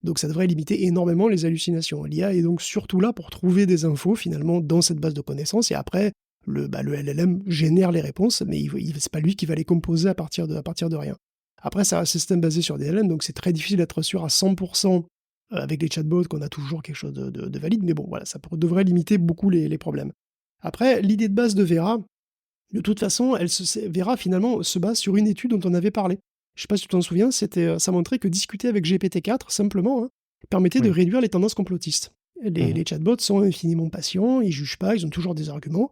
Donc ça devrait limiter énormément les hallucinations. L'IA est donc surtout là pour trouver des infos finalement dans cette base de connaissances et après le LLM génère les réponses, mais c'est pas lui qui va les composer à partir de rien. Après, c'est un système basé sur des LLM, donc c'est très difficile d'être sûr à 100% avec les chatbots qu'on a toujours quelque chose de valide, mais bon, voilà, ça devrait limiter beaucoup les problèmes. Après, l'idée de base de Vera, de toute façon, Vera finalement se base sur une étude dont on avait parlé. Je sais pas si tu t'en souviens, ça montrait que discuter avec GPT-4, simplement, permettait de réduire les tendances complotistes. Les chatbots sont infiniment patients, ils jugent pas, ils ont toujours des arguments,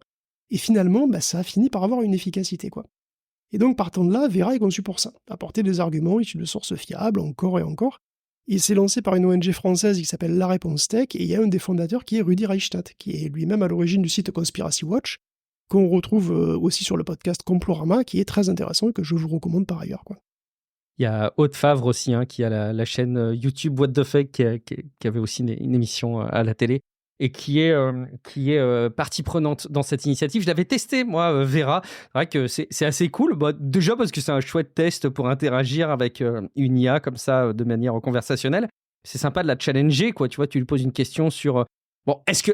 et finalement, ça a fini par avoir une efficacité, quoi. Et donc, partant de là, Vera est conçu pour ça, apporter des arguments issus de sources fiables, encore et encore. Il s'est lancé par une ONG française qui s'appelle La Réponse Tech, et il y a un des fondateurs qui est Rudi Reichstadt, qui est lui-même à l'origine du site Conspiracy Watch, qu'on retrouve aussi sur le podcast Complorama, qui est très intéressant et que je vous recommande par ailleurs, quoi. Il y a Aude Favre aussi, qui a la chaîne YouTube What the Fuck, qui avait aussi une émission à la télé, et qui est partie prenante dans cette initiative. Je l'avais testé, moi, Vera. C'est vrai que c'est assez cool. Déjà parce que c'est un chouette test pour interagir avec une IA comme ça, de manière conversationnelle. c'est sympa de la challenger, quoi. Tu vois, tu lui poses une question sur bon, est-ce que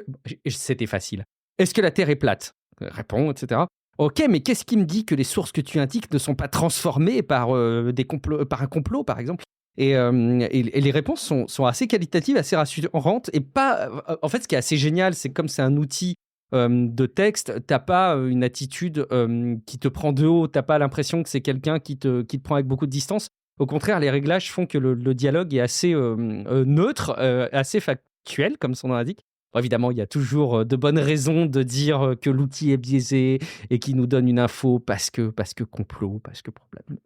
c'était facile. Est-ce que la Terre est plate? Réponds, etc. Ok, mais qu'est-ce qui me dit que les sources que tu indiques ne sont pas transformées par par un complot, par exemple? Et les réponses sont assez qualitatives, assez rassurantes. Et pas. En fait, ce qui est assez génial, c'est comme c'est un outil de texte, t'as pas une attitude qui te prend de haut, t'as pas l'impression que c'est quelqu'un qui te prend avec beaucoup de distance. Au contraire, les réglages font que le dialogue est assez neutre, assez factuel, comme son nom l'indique. Bon, évidemment, il y a toujours de bonnes raisons de dire que l'outil est biaisé et qu'il nous donne une info parce que complot, parce que problème.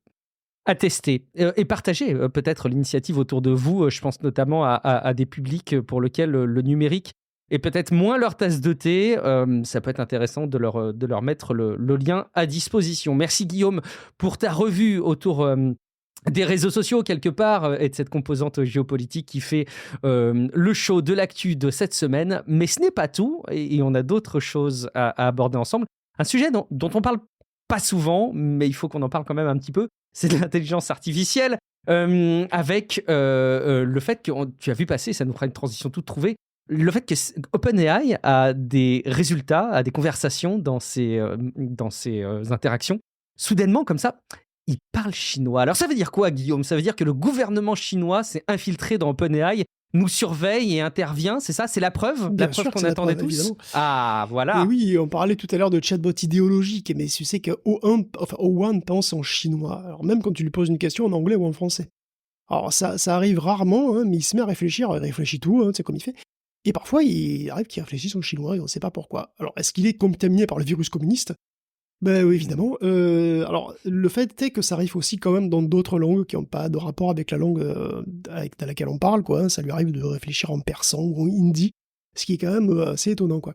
À tester et partager peut-être l'initiative autour de vous. Je pense notamment à des publics pour lesquels le numérique est peut-être moins leur tasse de thé. Ça peut être intéressant de leur mettre le lien à disposition. Merci Guillaume pour ta revue autour des réseaux sociaux quelque part et de cette composante géopolitique qui fait le show de l'actu de cette semaine. Mais ce n'est pas tout et on a d'autres choses à aborder ensemble. Un sujet dont on parle pas souvent, mais il faut qu'on en parle quand même un petit peu, c'est de l'intelligence artificielle, avec le fait que tu as vu passer, ça nous fera une transition toute trouvée, le fait que OpenAI a des résultats, a des conversations dans ses interactions. Soudainement, comme ça, il parle chinois. Alors ça veut dire quoi, Guillaume? Ça veut dire que le gouvernement chinois s'est infiltré dans OpenAI, nous surveille et intervient, c'est ça? C'est la preuve? Bien la sûr preuve qu'on que c'est la attendait preuve, tous. évidemment. Ah, voilà. Et oui, on parlait tout à l'heure de chatbot idéologique, mais tu sais que O1 pense en chinois. Alors même quand tu lui poses une question en anglais ou en français. Alors ça arrive rarement, hein, mais il se met à réfléchir, il réfléchit tout, hein, tu sais comme il fait. Et parfois, il arrive qu'il réfléchisse en chinois et on ne sait pas pourquoi. Alors, est-ce qu'il est contaminé par le virus communiste? Ben oui, évidemment. Alors, le fait est que ça arrive aussi quand même dans d'autres langues qui n'ont pas de rapport avec la langue dans laquelle on parle, quoi. Hein. Ça lui arrive de réfléchir en persan ou en hindi, ce qui est quand même assez étonnant, quoi.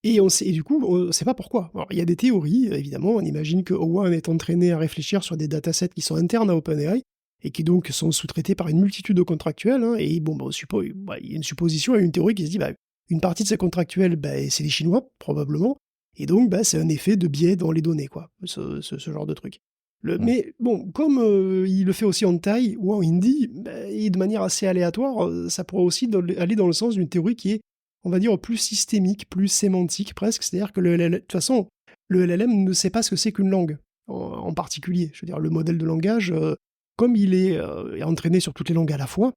Et du coup, on ne sait pas pourquoi. Alors, il y a des théories, évidemment. On imagine que Owen est entraîné à réfléchir sur des datasets qui sont internes à OpenAI et qui donc sont sous-traités par une multitude de contractuels. Hein, et bon, il y a une supposition et une théorie qui se dit une partie de ces contractuels, c'est les Chinois, probablement. Et donc, c'est un effet de biais dans les données, quoi, ce genre de truc. Mais bon, comme il le fait aussi en thaï ou en hindi, et de manière assez aléatoire, ça pourrait aussi aller dans le sens d'une théorie qui est, on va dire, plus systémique, plus sémantique presque. C'est-à-dire que de toute façon, le LLM ne sait pas ce que c'est qu'une langue, en particulier. Je veux dire, le modèle de langage, comme il est entraîné sur toutes les langues à la fois,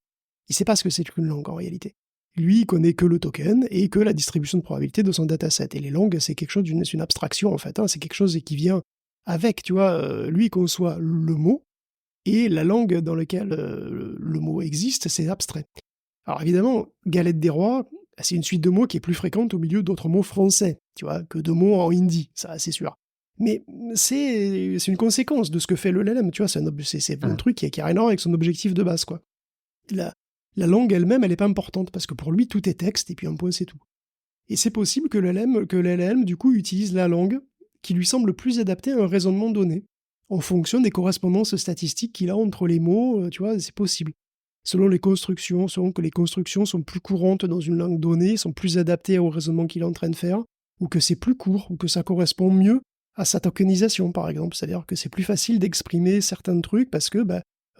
il ne sait pas ce que c'est qu'une langue en réalité. Lui, il connaît que le token et que la distribution de probabilité de son dataset. Et les langues, c'est quelque chose c'est une abstraction en fait. Hein, c'est quelque chose qui vient avec, tu vois. Lui, il conçoit le mot et la langue dans laquelle le mot existe, c'est abstrait. Alors évidemment, galette des rois, c'est une suite de mots qui est plus fréquente au milieu d'autres mots français, tu vois, que de mots en hindi, ça c'est sûr. Mais c'est une conséquence de ce que fait le LLM, tu vois. C'est un truc qui a rien à voir avec son objectif de base, quoi. La langue elle-même, elle n'est pas importante, parce que pour lui, tout est texte, et puis un point, c'est tout. Et c'est possible que le LLM, du coup, utilise la langue qui lui semble plus adaptée à un raisonnement donné, en fonction des correspondances statistiques qu'il a entre les mots, tu vois, c'est possible. Selon que les constructions sont plus courantes dans une langue donnée, sont plus adaptées au raisonnement qu'il est en train de faire, ou que c'est plus court, ou que ça correspond mieux à sa tokenisation, par exemple. C'est-à-dire que c'est plus facile d'exprimer certains trucs, parce que,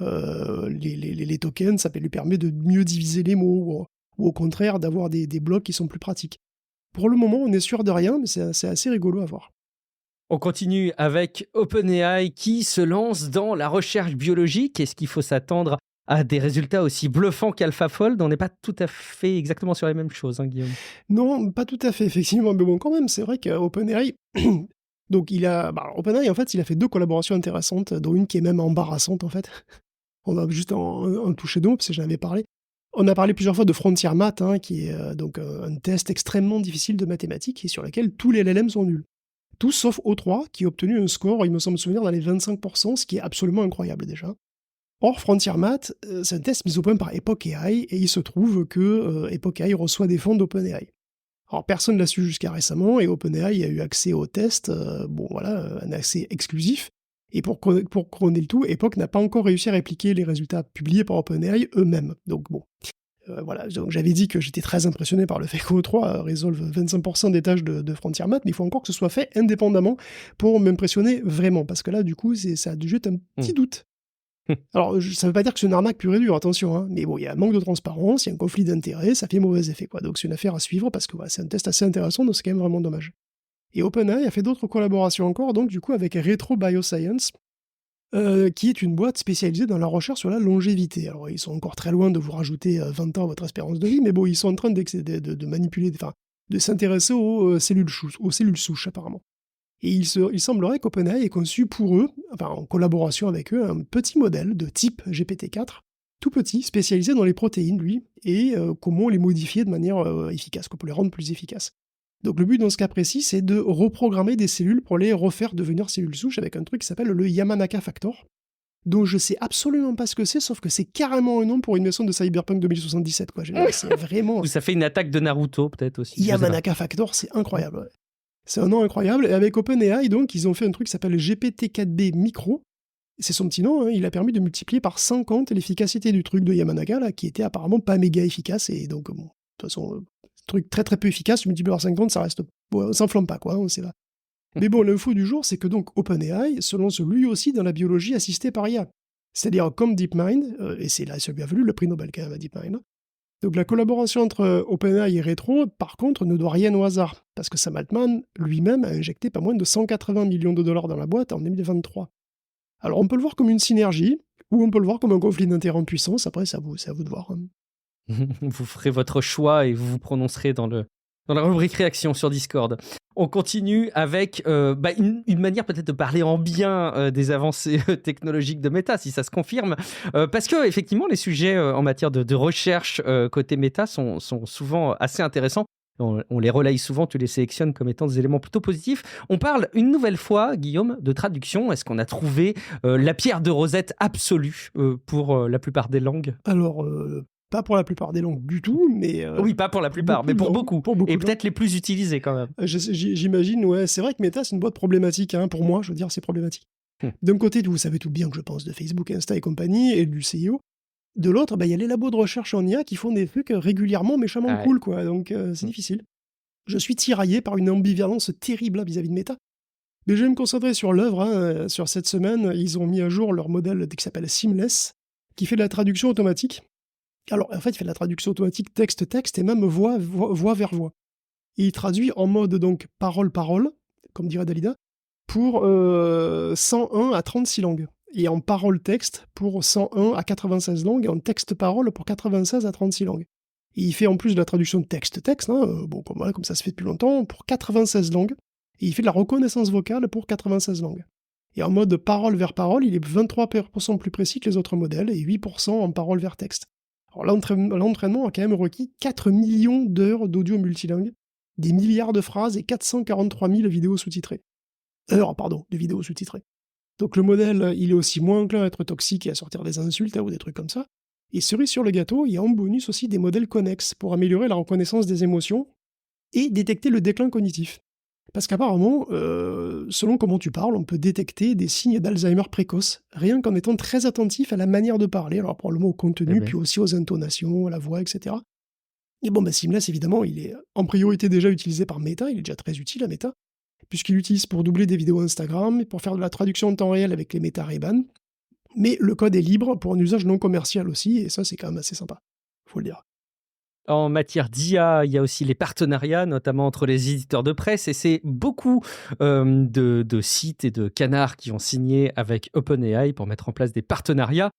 les tokens, ça lui permet de mieux diviser les mots, ou au contraire d'avoir des blocs qui sont plus pratiques. Pour le moment, on est sûr de rien, mais c'est assez rigolo à voir. On continue avec OpenAI qui se lance dans la recherche biologique. Est-ce qu'il faut s'attendre à des résultats aussi bluffants qu'AlphaFold? On n'est pas tout à fait exactement sur les mêmes choses, hein, Guillaume? Non, pas tout à fait, effectivement, mais bon, quand même, c'est vrai qu'OpenAI... Donc, OpenAI, en fait, il a fait 2 collaborations intéressantes, dont une qui est même embarrassante, en fait. On va juste en toucher deux, parce que j'en avais parlé. On a parlé plusieurs fois de Frontier Math, hein, qui est donc un test extrêmement difficile de mathématiques et sur lequel tous les LLM sont nuls. Tous sauf O3, qui a obtenu un score, il me semble souvenir, dans les 25%, ce qui est absolument incroyable déjà. Or, Frontier Math, c'est un test mis au point par Epoch AI, et il se trouve que Epoch AI reçoit des fonds d'OpenAI. Alors, personne ne l'a su jusqu'à récemment, et OpenAI a eu accès au test, un accès exclusif. Et pour couronner le tout, Epoch n'a pas encore réussi à répliquer les résultats publiés par OpenAI eux-mêmes. Donc bon, voilà. Donc, j'avais dit que j'étais très impressionné par le fait qu'O3 résolve 25% des tâches de Frontier Math, mais il faut encore que ce soit fait indépendamment pour m'impressionner vraiment, parce que là, du coup, ça a dû jeter un petit doute. Alors, ça veut pas dire que c'est une arnaque pure et dure, attention, hein, mais bon, il y a un manque de transparence, il y a un conflit d'intérêts, ça fait mauvais effet, quoi. Donc c'est une affaire à suivre parce que c'est un test assez intéressant, donc c'est quand même vraiment dommage. Et OpenAI a fait d'autres collaborations encore, donc du coup avec Retro Bioscience, qui est une boîte spécialisée dans la recherche sur la longévité. Alors ils sont encore très loin de vous rajouter 20 ans à votre espérance de vie, mais bon, ils sont en train de manipuler, enfin, de s'intéresser aux cellules souches apparemment. Et il semblerait qu'OpenAI ait conçu pour eux, enfin en collaboration avec eux, un petit modèle de type GPT-4, tout petit, spécialisé dans les protéines, lui, et comment les modifier de manière efficace, pour les rendre plus efficaces. Donc le but dans ce cas précis, c'est de reprogrammer des cellules pour les refaire devenir cellules souches avec un truc qui s'appelle le Yamanaka Factor, dont je sais absolument pas ce que c'est, sauf que c'est carrément un nom pour une maison de Cyberpunk 2077, quoi. C'est vraiment... Ou ça fait une attaque de Naruto, peut-être aussi. Yamanaka Factor, c'est incroyable, ouais. C'est un nom incroyable, et avec OpenAI, donc, ils ont fait un truc qui s'appelle GPT-4B Micro. C'est son petit nom, hein. Il a permis de multiplier par 50 l'efficacité du truc de Yamanaka, là, qui était apparemment pas méga efficace, et donc, bon, de toute façon, truc très très peu efficace, multiplié par 50, ça reste... Bon, on s'enflamme pas, quoi, on sait pas. Mais bon, l'info du jour, c'est que donc OpenAI se lance lui aussi dans la biologie assistée par IA. C'est-à-dire comme DeepMind, et c'est là, ça lui a valu le prix Nobel quand même à DeepMind. Donc la collaboration entre OpenAI et Retro, par contre, ne doit rien au hasard, parce que Sam Altman lui-même a injecté pas moins de 180 millions de dollars dans la boîte en 2023. Alors on peut le voir comme une synergie, ou on peut le voir comme un conflit d'intérêts en puissance, après c'est à vous de voir. Vous ferez votre choix et vous vous prononcerez dans la rubrique réaction sur Discord. On continue avec une manière peut-être de parler en bien des avancées technologiques de Meta, si ça se confirme. Parce que effectivement, les sujets en matière de recherche côté Meta sont souvent assez intéressants. On les relaye souvent, tu les sélectionnes comme étant des éléments plutôt positifs. On parle une nouvelle fois, Guillaume, de traduction. Est-ce qu'on a trouvé la pierre de Rosette absolue pour la plupart des langues ? Alors... Pas pour la plupart des langues du tout, mais... oui, pas pour la plupart, mais pour beaucoup. Et peut-être les plus utilisés quand même. J'imagine, ouais. C'est vrai que Meta, c'est une boîte problématique, hein, pour moi, je veux dire, c'est problématique. D'un côté, vous savez tout bien que je pense de Facebook, Insta et compagnie, et du CIO. De l'autre, il y a les labos de recherche en IA qui font des trucs régulièrement méchamment cool, quoi. Donc, c'est difficile. Je suis tiraillé par une ambivalence terrible vis-à-vis de Meta. Mais je vais me concentrer sur l'œuvre. Hein. Sur cette semaine, ils ont mis à jour leur modèle qui s'appelle Seamless, qui fait de la traduction automatique. Alors, en fait, il fait de la traduction automatique texte-texte et même voix vers voix. Et il traduit en mode, donc, parole-parole, comme dirait Dalida, pour 101 à 36 langues. Et en parole-texte pour 101 à 96 langues, et en texte-parole pour 96 à 36 langues. Et il fait en plus de la traduction de texte-texte, hein, bon, comme ça se fait depuis longtemps, pour 96 langues. Et il fait de la reconnaissance vocale pour 96 langues. Et en mode parole vers parole, il est 23% plus précis que les autres modèles, et 8% en parole vers texte. Alors l'entraînement a quand même requis 4 millions d'heures d'audio multilingue, des milliards de phrases et 443 000 vidéos sous-titrées. De vidéos sous-titrées. Donc le modèle, il est aussi moins enclin à être toxique et à sortir des insultes ou des trucs comme ça. Et cerise sur le gâteau, il y a en bonus aussi des modèles connexes pour améliorer la reconnaissance des émotions et détecter le déclin cognitif. Parce qu'apparemment, selon comment tu parles, on peut détecter des signes d'Alzheimer précoce, rien qu'en étant très attentif à la manière de parler, alors probablement au contenu, puis aussi aux intonations, à la voix, etc. Et bon, Seamless, évidemment, il est en priorité déjà utilisé par Meta, il est déjà très utile à Meta, puisqu'il l'utilise pour doubler des vidéos Instagram, et pour faire de la traduction en temps réel avec les Meta Ray-Ban. Mais le code est libre pour un usage non commercial aussi, et ça, c'est quand même assez sympa, faut le dire. En matière d'IA, il y a aussi les partenariats, notamment entre les éditeurs de presse, et c'est beaucoup de sites et de canards qui ont signé avec OpenAI pour mettre en place des partenariats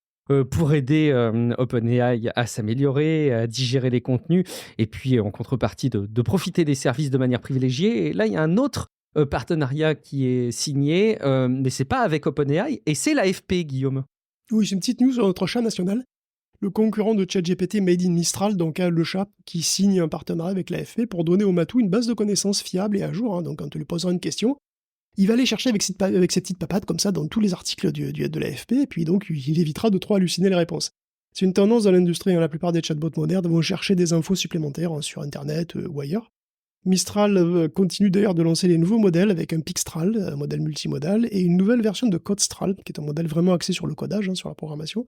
pour aider OpenAI à s'améliorer, à digérer les contenus, et puis en contrepartie de profiter des services de manière privilégiée. Et là, il y a un autre partenariat qui est signé, mais c'est pas avec OpenAI, et c'est l'AFP, Guillaume. Oui, c'est une petite news sur notre chat national. Le concurrent de ChatGPT Made in Mistral, donc le chat, qui signe un partenariat avec l'AFP pour donner au matou une base de connaissances fiable et à jour. Hein. Donc quand tu lui poseras une question, il va aller chercher avec ses petites papates comme ça dans tous les articles de l'AFP, et puis donc il évitera de trop halluciner les réponses. C'est une tendance dans l'industrie, hein. La plupart des chatbots modernes vont chercher des infos supplémentaires, hein, sur Internet ou ailleurs. Mistral continue d'ailleurs de lancer les nouveaux modèles avec un Pixtral, un modèle multimodal, et une nouvelle version de Codestral, qui est un modèle vraiment axé sur le codage, hein, sur la programmation,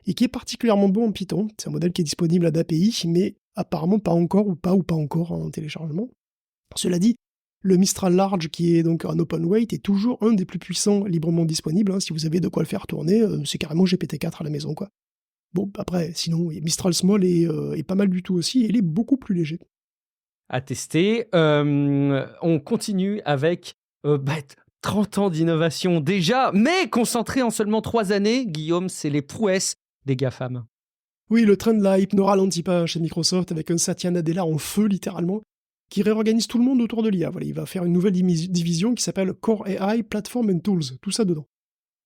et qui est particulièrement bon en Python. C'est un modèle qui est disponible à d'API, mais apparemment pas encore en téléchargement. Cela dit, Le Mistral Large, qui est donc un open weight, est toujours un des plus puissants librement disponibles. Hein. Si vous avez de quoi le faire tourner, c'est carrément GPT-4 à la maison, quoi. Bon, après, sinon, Mistral Small est pas mal du tout aussi, et il est beaucoup plus léger. À tester. On continue avec 30 ans d'innovation déjà, mais concentré en seulement 3 années. Guillaume, c'est les prouesses des GAFAM. Oui, le train de la hype ne ralentit pas chez Microsoft avec un Satya Nadella en feu, littéralement, qui réorganise tout le monde autour de l'IA. Voilà, il va faire une nouvelle division qui s'appelle Core AI, Platform and Tools, tout ça dedans.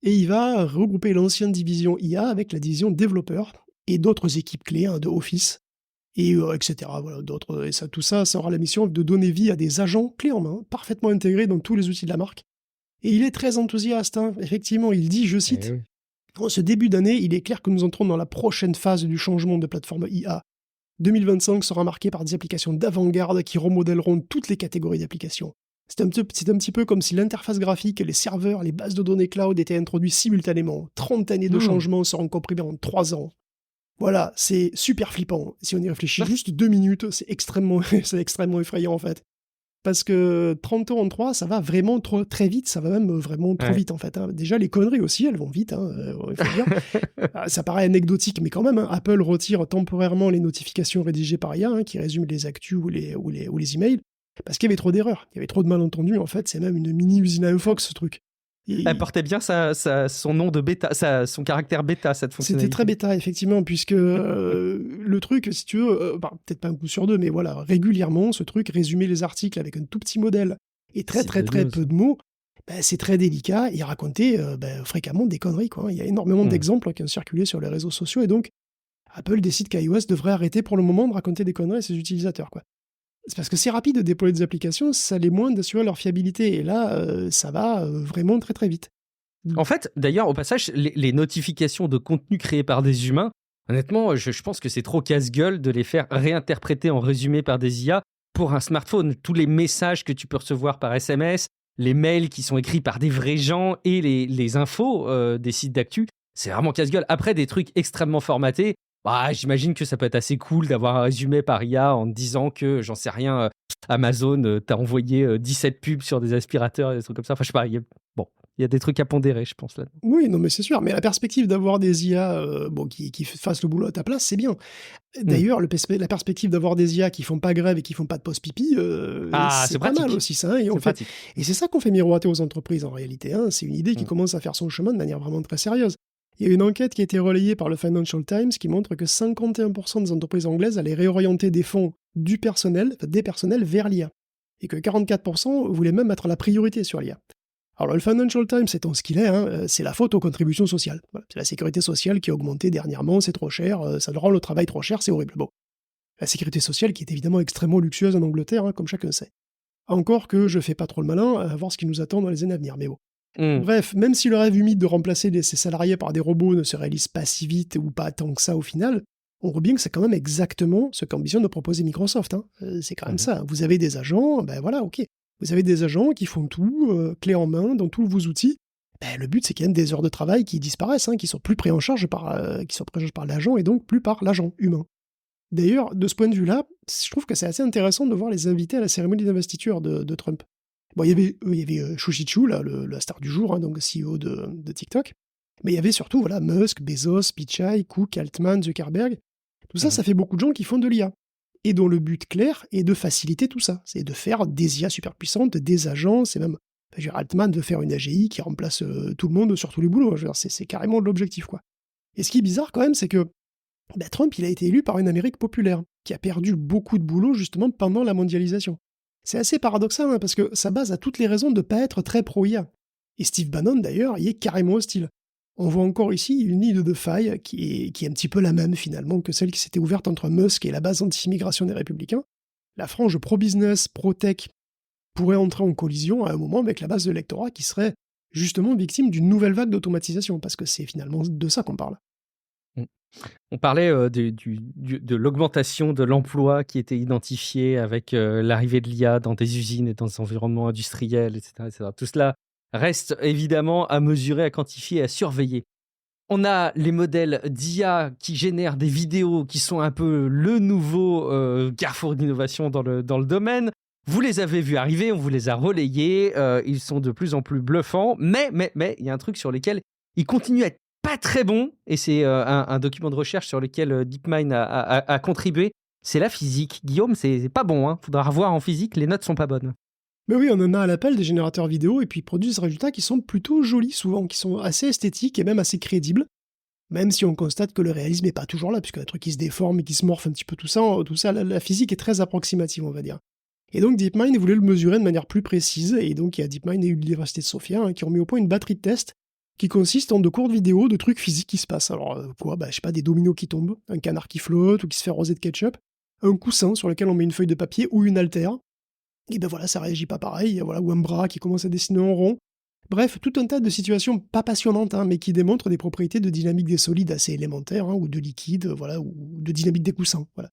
Et il va regrouper l'ancienne division IA avec la division développeur et d'autres équipes clés de Office, et etc. Voilà, d'autres. Et ça, tout ça, ça aura la mission de donner vie à des agents clés en main, parfaitement intégrés dans tous les outils de la marque. Et il est très enthousiaste, hein. Effectivement, il dit, je cite, en ce début d'année, il est clair que nous entrons dans la prochaine phase du changement de plateforme IA. 2025 sera marqué par des applications d'avant-garde qui remodèleront toutes les catégories d'applications. C'est un petit peu comme si l'interface graphique, les serveurs, les bases de données cloud étaient introduits simultanément. 30 années de changements seront comprimées en 3 ans. Voilà, c'est super flippant. Si on y réfléchit juste 2 minutes, c'est extrêmement effrayant en fait. Parce que 30 ans en 3, ça va vraiment très vite, ça va même vraiment trop vite en fait. Hein. Déjà, les conneries aussi, elles vont vite, hein, il faut dire. Ça paraît anecdotique, mais quand même, hein, Apple retire temporairement les notifications rédigées par IA, hein, qui résument les actus ou les emails, parce qu'il y avait trop d'erreurs, il y avait trop de malentendus. En fait, c'est même une mini-usine à infox, ce truc. Elle portait bien son nom de bêta, son caractère bêta, cette fonctionnalité. C'était très bêta, effectivement, puisque le truc, si tu veux, peut-être pas un coup sur deux, mais voilà, régulièrement, ce truc résumait les articles avec un tout petit modèle et très peu de mots, c'est très délicat, et racontait fréquemment des conneries, quoi. Il y a énormément d'exemples qui ont circulé sur les réseaux sociaux, et donc Apple décide qu'iOS devrait arrêter pour le moment de raconter des conneries à ses utilisateurs, quoi. C'est parce que c'est rapide de déployer des applications, ça l'est moins d'assurer leur fiabilité. Et là, ça va vraiment très très vite. En fait, d'ailleurs, au passage, les notifications de contenu créées par des humains, honnêtement, je pense que c'est trop casse-gueule de les faire réinterpréter en résumé par des IA pour un smartphone. Tous les messages que tu peux recevoir par SMS, les mails qui sont écrits par des vrais gens et les infos des sites d'actu, c'est vraiment casse-gueule. Après, des trucs extrêmement formatés, j'imagine que ça peut être assez cool d'avoir un résumé par IA en te disant que, j'en sais rien, Amazon t'a envoyé 17 pubs sur des aspirateurs et des trucs comme ça. Enfin, je sais pas, il y a des trucs à pondérer, je pense. Là. Oui, non, mais c'est sûr. Mais la perspective d'avoir des IA qui fassent le boulot à ta place, c'est bien. D'ailleurs, la perspective d'avoir des IA qui font pas grève et qui font pas de pause pipi, c'est pas mal aussi, ça. Hein, et c'est ça qu'on fait miroiter aux entreprises, en réalité. Hein. C'est une idée qui commence à faire son chemin de manière vraiment très sérieuse. Il y a une enquête qui a été relayée par le Financial Times qui montre que 51% des entreprises anglaises allaient réorienter des fonds des personnels vers l'IA. Et que 44% voulaient même mettre la priorité sur l'IA. Alors le Financial Times étant ce qu'il est, hein, c'est la faute aux contributions sociales. Voilà, c'est la sécurité sociale qui a augmenté dernièrement, c'est trop cher, ça rend le travail trop cher, c'est horrible. Bon. La sécurité sociale qui est évidemment extrêmement luxueuse en Angleterre, hein, comme chacun sait. Encore que je fais pas trop le malin à voir ce qui nous attend dans les années à venir, mais bon. Bref, même si le rêve humide de remplacer ses salariés par des robots ne se réalise pas si vite ou pas tant que ça au final, on voit bien que c'est quand même exactement ce qu'ambitionne de proposer Microsoft. Hein. C'est quand même ça. Vous avez des agents, voilà, ok. Vous avez des agents qui font tout, clé en main, dans tous vos outils. Le but, c'est qu'il y ait des heures de travail qui disparaissent, hein, qui sont plus prises en charge par l'agent et donc plus par l'agent humain. D'ailleurs, de ce point de vue-là, je trouve que c'est assez intéressant de voir les invités à la cérémonie d'investiture de Trump. Bon, il y avait Shu-Shichu, la star du jour, hein, donc CEO de TikTok. Mais il y avait surtout Musk, Bezos, Pichai, Cook, Altman, Zuckerberg. Tout ça, ça fait beaucoup de gens qui font de l'IA. Et dont le but clair est de faciliter tout ça. C'est de faire des IA super puissantes, des agents, c'est même... Altman veut faire une AGI qui remplace tout le monde sur tous les boulots. C'est carrément l'objectif, quoi. Et ce qui est bizarre quand même, c'est que Trump, il a été élu par une Amérique populaire, qui a perdu beaucoup de boulot justement pendant la mondialisation. C'est assez paradoxal, hein, parce que ça base à toutes les raisons de ne pas être très pro-IA. Et Steve Bannon, d'ailleurs, y est carrément hostile. On voit encore ici une ligne de faille qui est un petit peu la même, finalement, que celle qui s'était ouverte entre Musk et la base anti-immigration des Républicains. La frange pro-business, pro-tech pourrait entrer en collision à un moment avec la base de l'électorat qui serait justement victime d'une nouvelle vague d'automatisation, parce que c'est finalement de ça qu'on parle. On parlait de l'augmentation de l'emploi qui était identifiée avec l'arrivée de l'IA dans des usines et dans des environnements industriels, etc., etc. Tout cela reste évidemment à mesurer, à quantifier, à surveiller. On a les modèles d'IA qui génèrent des vidéos qui sont un peu le nouveau carrefour d'innovation dans le domaine. Vous les avez vus arriver, on vous les a relayés, ils sont de plus en plus bluffants, mais il y a un truc sur lequel ils continuent à être pas très bons, et c'est un document de recherche sur lequel DeepMind a contribué, c'est la physique. Guillaume, c'est pas bon, hein. Faudra revoir en physique, les notes sont pas bonnes. Mais oui, on en a à l'appel des générateurs vidéo, et puis ils produisent des résultats qui sont plutôt jolis souvent, qui sont assez esthétiques et même assez crédibles, même si on constate que le réalisme n'est pas toujours là, puisque y a des trucs qui se déforment et qui se morphent un petit peu, tout ça, la physique est très approximative, on va dire. Et donc DeepMind voulait le mesurer de manière plus précise, et donc il y a DeepMind et l'Université de Sofia qui ont mis au point une batterie de tests qui consiste en de courtes vidéos de trucs physiques qui se passent. Alors je sais pas, des dominos qui tombent, un canard qui flotte ou qui se fait arroser de ketchup, un coussin sur lequel on met une feuille de papier ou une haltère, et ben voilà, ça réagit pas pareil, voilà, ou un bras qui commence à dessiner en rond. Bref, tout un tas de situations pas passionnantes, mais qui démontrent des propriétés de dynamique des solides assez élémentaires, ou de liquide, voilà, ou de dynamique des coussins, voilà.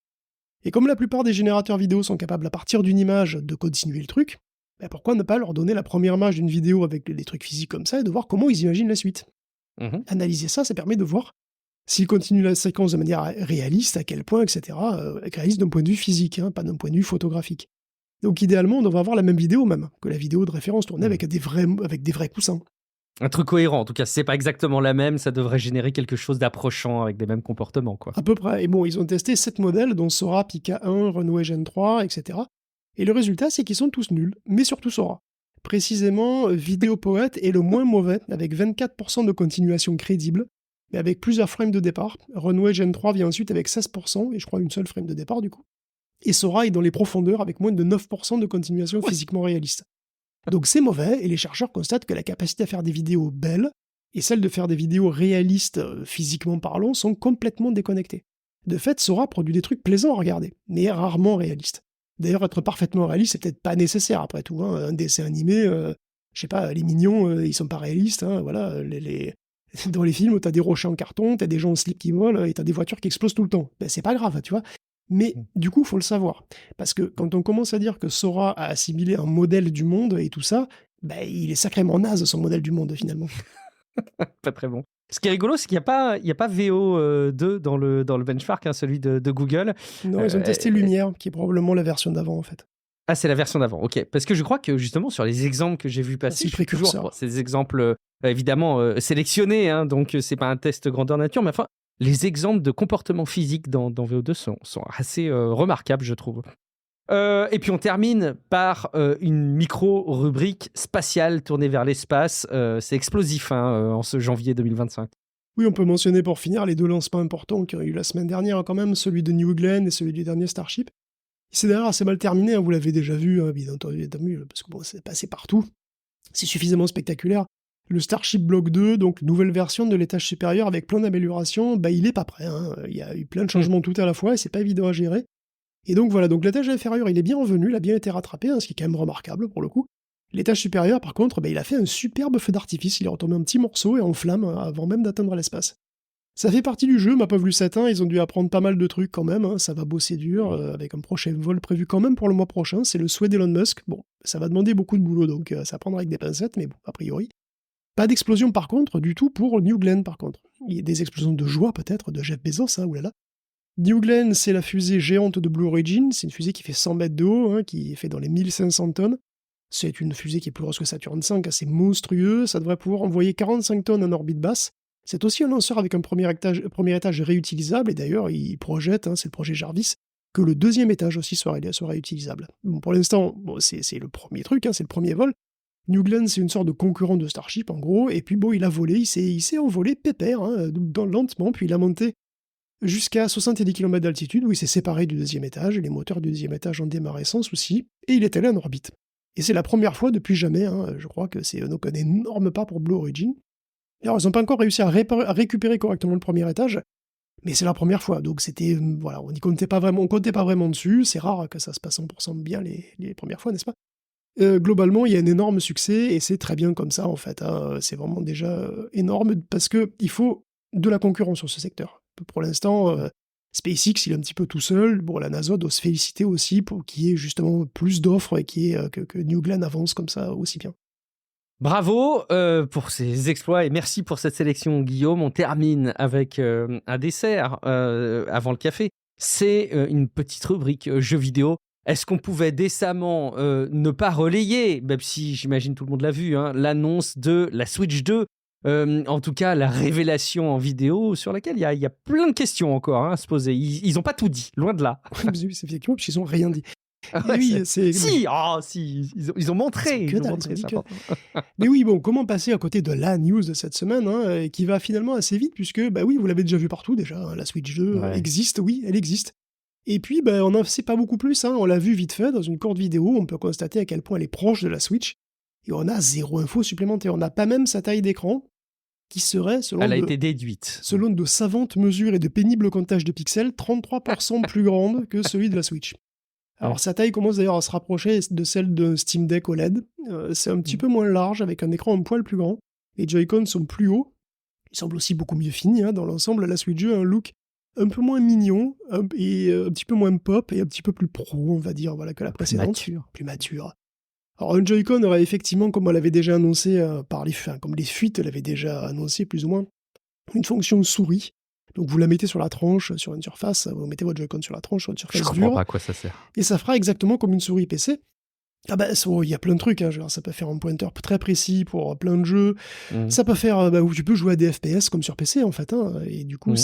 Et comme la plupart des générateurs vidéo sont capables à partir d'une image de continuer le truc, pourquoi ne pas leur donner la première image d'une vidéo avec des trucs physiques comme ça et de voir comment ils imaginent la suite. Analyser ça permet de voir s'ils continuent la séquence de manière réaliste, à quel point, etc. Réaliste d'un point de vue physique, pas d'un point de vue photographique. Donc idéalement, on devrait avoir la même vidéo même, que la vidéo de référence tournée avec des vrais coussins. Un truc cohérent, en tout cas, si c'est pas exactement la même, ça devrait générer quelque chose d'approchant avec des mêmes comportements, quoi. À peu près. Et bon, ils ont testé 7 modèles, dont Sora, Pika 1, Runway Gen 3, etc. Et le résultat, c'est qu'ils sont tous nuls, mais surtout Sora. Précisément, Vidéopoète est le moins mauvais, avec 24% de continuation crédible, mais avec plusieurs frames de départ. Runway Gen 3 vient ensuite avec 16%, et je crois une seule frame de départ du coup. Et Sora est dans les profondeurs avec moins de 9% de continuation physiquement réaliste. Donc c'est mauvais, et les chercheurs constatent que la capacité à faire des vidéos belles et celle de faire des vidéos réalistes physiquement parlant sont complètement déconnectées. De fait, Sora produit des trucs plaisants à regarder, mais rarement réalistes. D'ailleurs, être parfaitement réaliste, c'est peut-être pas nécessaire après tout. Un dessin animé, je sais pas, les mignons, ils sont pas réalistes. Voilà, dans les films, t'as des rochers en carton, t'as des gens en slip qui volent, et t'as des voitures qui explosent tout le temps. C'est pas grave, tu vois. Mais du coup, il faut le savoir. Parce que quand on commence à dire que Sora a assimilé un modèle du monde et tout ça, il est sacrément naze, son modèle du monde, finalement. Pas très bon. Ce qui est rigolo, c'est qu'il n'y a pas VO2 dans le benchmark, celui de Google. Non, ils ont testé Lumière, qui est probablement la version d'avant, en fait. Ah, c'est la version d'avant, ok. Parce que je crois que justement, sur les exemples que j'ai vu passer, c'est des exemples évidemment sélectionnés, donc c'est pas un test grandeur nature, mais enfin, les exemples de comportement physique dans VO2 sont assez remarquables, je trouve. Et puis on termine par une micro-rubrique spatiale tournée vers l'espace. C'est explosif en ce janvier 2025. Oui, on peut mentionner pour finir les 2 lancements importants qu'il y a eu la semaine dernière quand même, celui de New Glenn et celui du dernier Starship. C'est d'ailleurs assez mal terminé, vous l'avez déjà vu, bien entendu, parce que c'est passé partout. C'est suffisamment spectaculaire. Le Starship Block 2, donc nouvelle version de l'étage supérieur avec plein d'améliorations, il est pas prêt. Il y a eu plein de changements tout à la fois et c'est pas évident à gérer. Et donc voilà, donc l'étage inférieur, il est bien revenu, il a bien été rattrapé, ce qui est quand même remarquable pour le coup. L'étage supérieur, par contre, il a fait un superbe feu d'artifice, il est retombé un petit morceau et en flamme avant même d'atteindre l'espace. Ça fait partie du jeu, ma pauvre Lucetin, ils ont dû apprendre pas mal de trucs quand même, ça va bosser dur, avec un prochain vol prévu quand même pour le mois prochain, c'est le souhait d'Elon Musk. Bon, ça va demander beaucoup de boulot, donc ça prendra avec des pincettes, mais bon, a priori. Pas d'explosion par contre, du tout pour New Glenn par contre. Il y a des explosions de joie peut-être, de Jeff Bezos, oulala. New Glenn, c'est la fusée géante de Blue Origin, c'est une fusée qui fait 100 mètres de haut, qui est fait dans les 1500 tonnes. C'est une fusée qui est plus grosse que Saturn V, assez monstrueux, ça devrait pouvoir envoyer 45 tonnes en orbite basse. C'est aussi un lanceur avec un premier étage réutilisable, et d'ailleurs, il projette, c'est le projet Jarvis, que le 2e étage aussi soit réutilisable. Bon, pour l'instant, c'est le premier truc, c'est le premier vol. New Glenn, c'est une sorte de concurrent de Starship, en gros, et puis il a volé, il s'est envolé pépère, lentement, puis il a monté jusqu'à 70 km d'altitude, où il s'est séparé du 2e étage, et les moteurs du 2e étage ont démarré sans souci, et il est allé en orbite. Et c'est la première fois depuis jamais, je crois que c'est donc un énorme pas pour Blue Origin. Alors, ils n'ont pas encore réussi à récupérer correctement le 1er étage, mais c'est la première fois, donc c'était, voilà, on comptait pas vraiment dessus, c'est rare que ça se passe 100% bien les premières fois, n'est-ce pas ? Globalement, il y a un énorme succès, et c'est très bien comme ça, en fait, c'est vraiment déjà énorme, parce qu'il faut de la concurrence sur ce secteur. Pour l'instant, SpaceX, il est un petit peu tout seul, la NASA doit se féliciter aussi pour qu'il y ait justement plus d'offres et que New Glenn avance comme ça aussi bien. Bravo pour ces exploits et merci pour cette sélection, Guillaume. On termine avec un dessert avant le café. C'est une petite rubrique jeux vidéo. est-ce qu'on pouvait décemment ne pas relayer, même si j'imagine tout le monde l'a vu, hein, l'annonce de la Switch 2, en tout cas la révélation en vidéo sur laquelle il y a plein de questions encore à se poser. Ils n'ont pas tout dit, loin de là. Oui, c'est effectivement, parce qu'ils n'ont rien dit. Ouais, Si, ils ont montré. Ça. Mais oui, bon, comment passer à côté de la news de cette semaine, hein, qui va finalement assez vite, puisque, oui, vous l'avez déjà vu partout déjà, hein, la Switch 2 existe, oui, elle existe. Et puis, on n'en sait pas beaucoup plus, hein, on l'a vu vite fait dans une courte vidéo, on peut constater à quel point elle est proche de la Switch, et on a 0 info supplémentaire, on n'a pas même sa taille d'écran, qui serait, elle a été déduite. Selon de savantes mesures et de pénibles comptages de pixels, 33% plus grande que celui de la Switch. Alors sa taille commence d'ailleurs à se rapprocher de celle d'un Steam Deck OLED. C'est un petit peu moins large, avec un écran un poil plus grand. Les Joy-Con sont plus hauts. Ils semblent aussi beaucoup mieux finis. Hein. Dans l'ensemble, la Switch 2 a un look un peu moins mignon, et un petit peu moins pop, et un petit peu plus pro, on va dire, voilà, que la précédente. Plus mature. Alors un Joy-Con aurait effectivement, comme on l'avait déjà annoncé, comme les fuites l'avaient déjà annoncé plus ou moins, une fonction souris. Donc vous la mettez sur la tranche, sur une surface, vous mettez votre Joy-Con sur la tranche, sur une surface dure. Je comprends pas à quoi ça sert. Et ça fera exactement comme une souris PC. Il y a plein de trucs, hein. Ça peut faire un pointeur très précis pour plein de jeux. Ça peut faire, où tu peux jouer à des FPS comme sur PC en fait. Hein. Et du coup,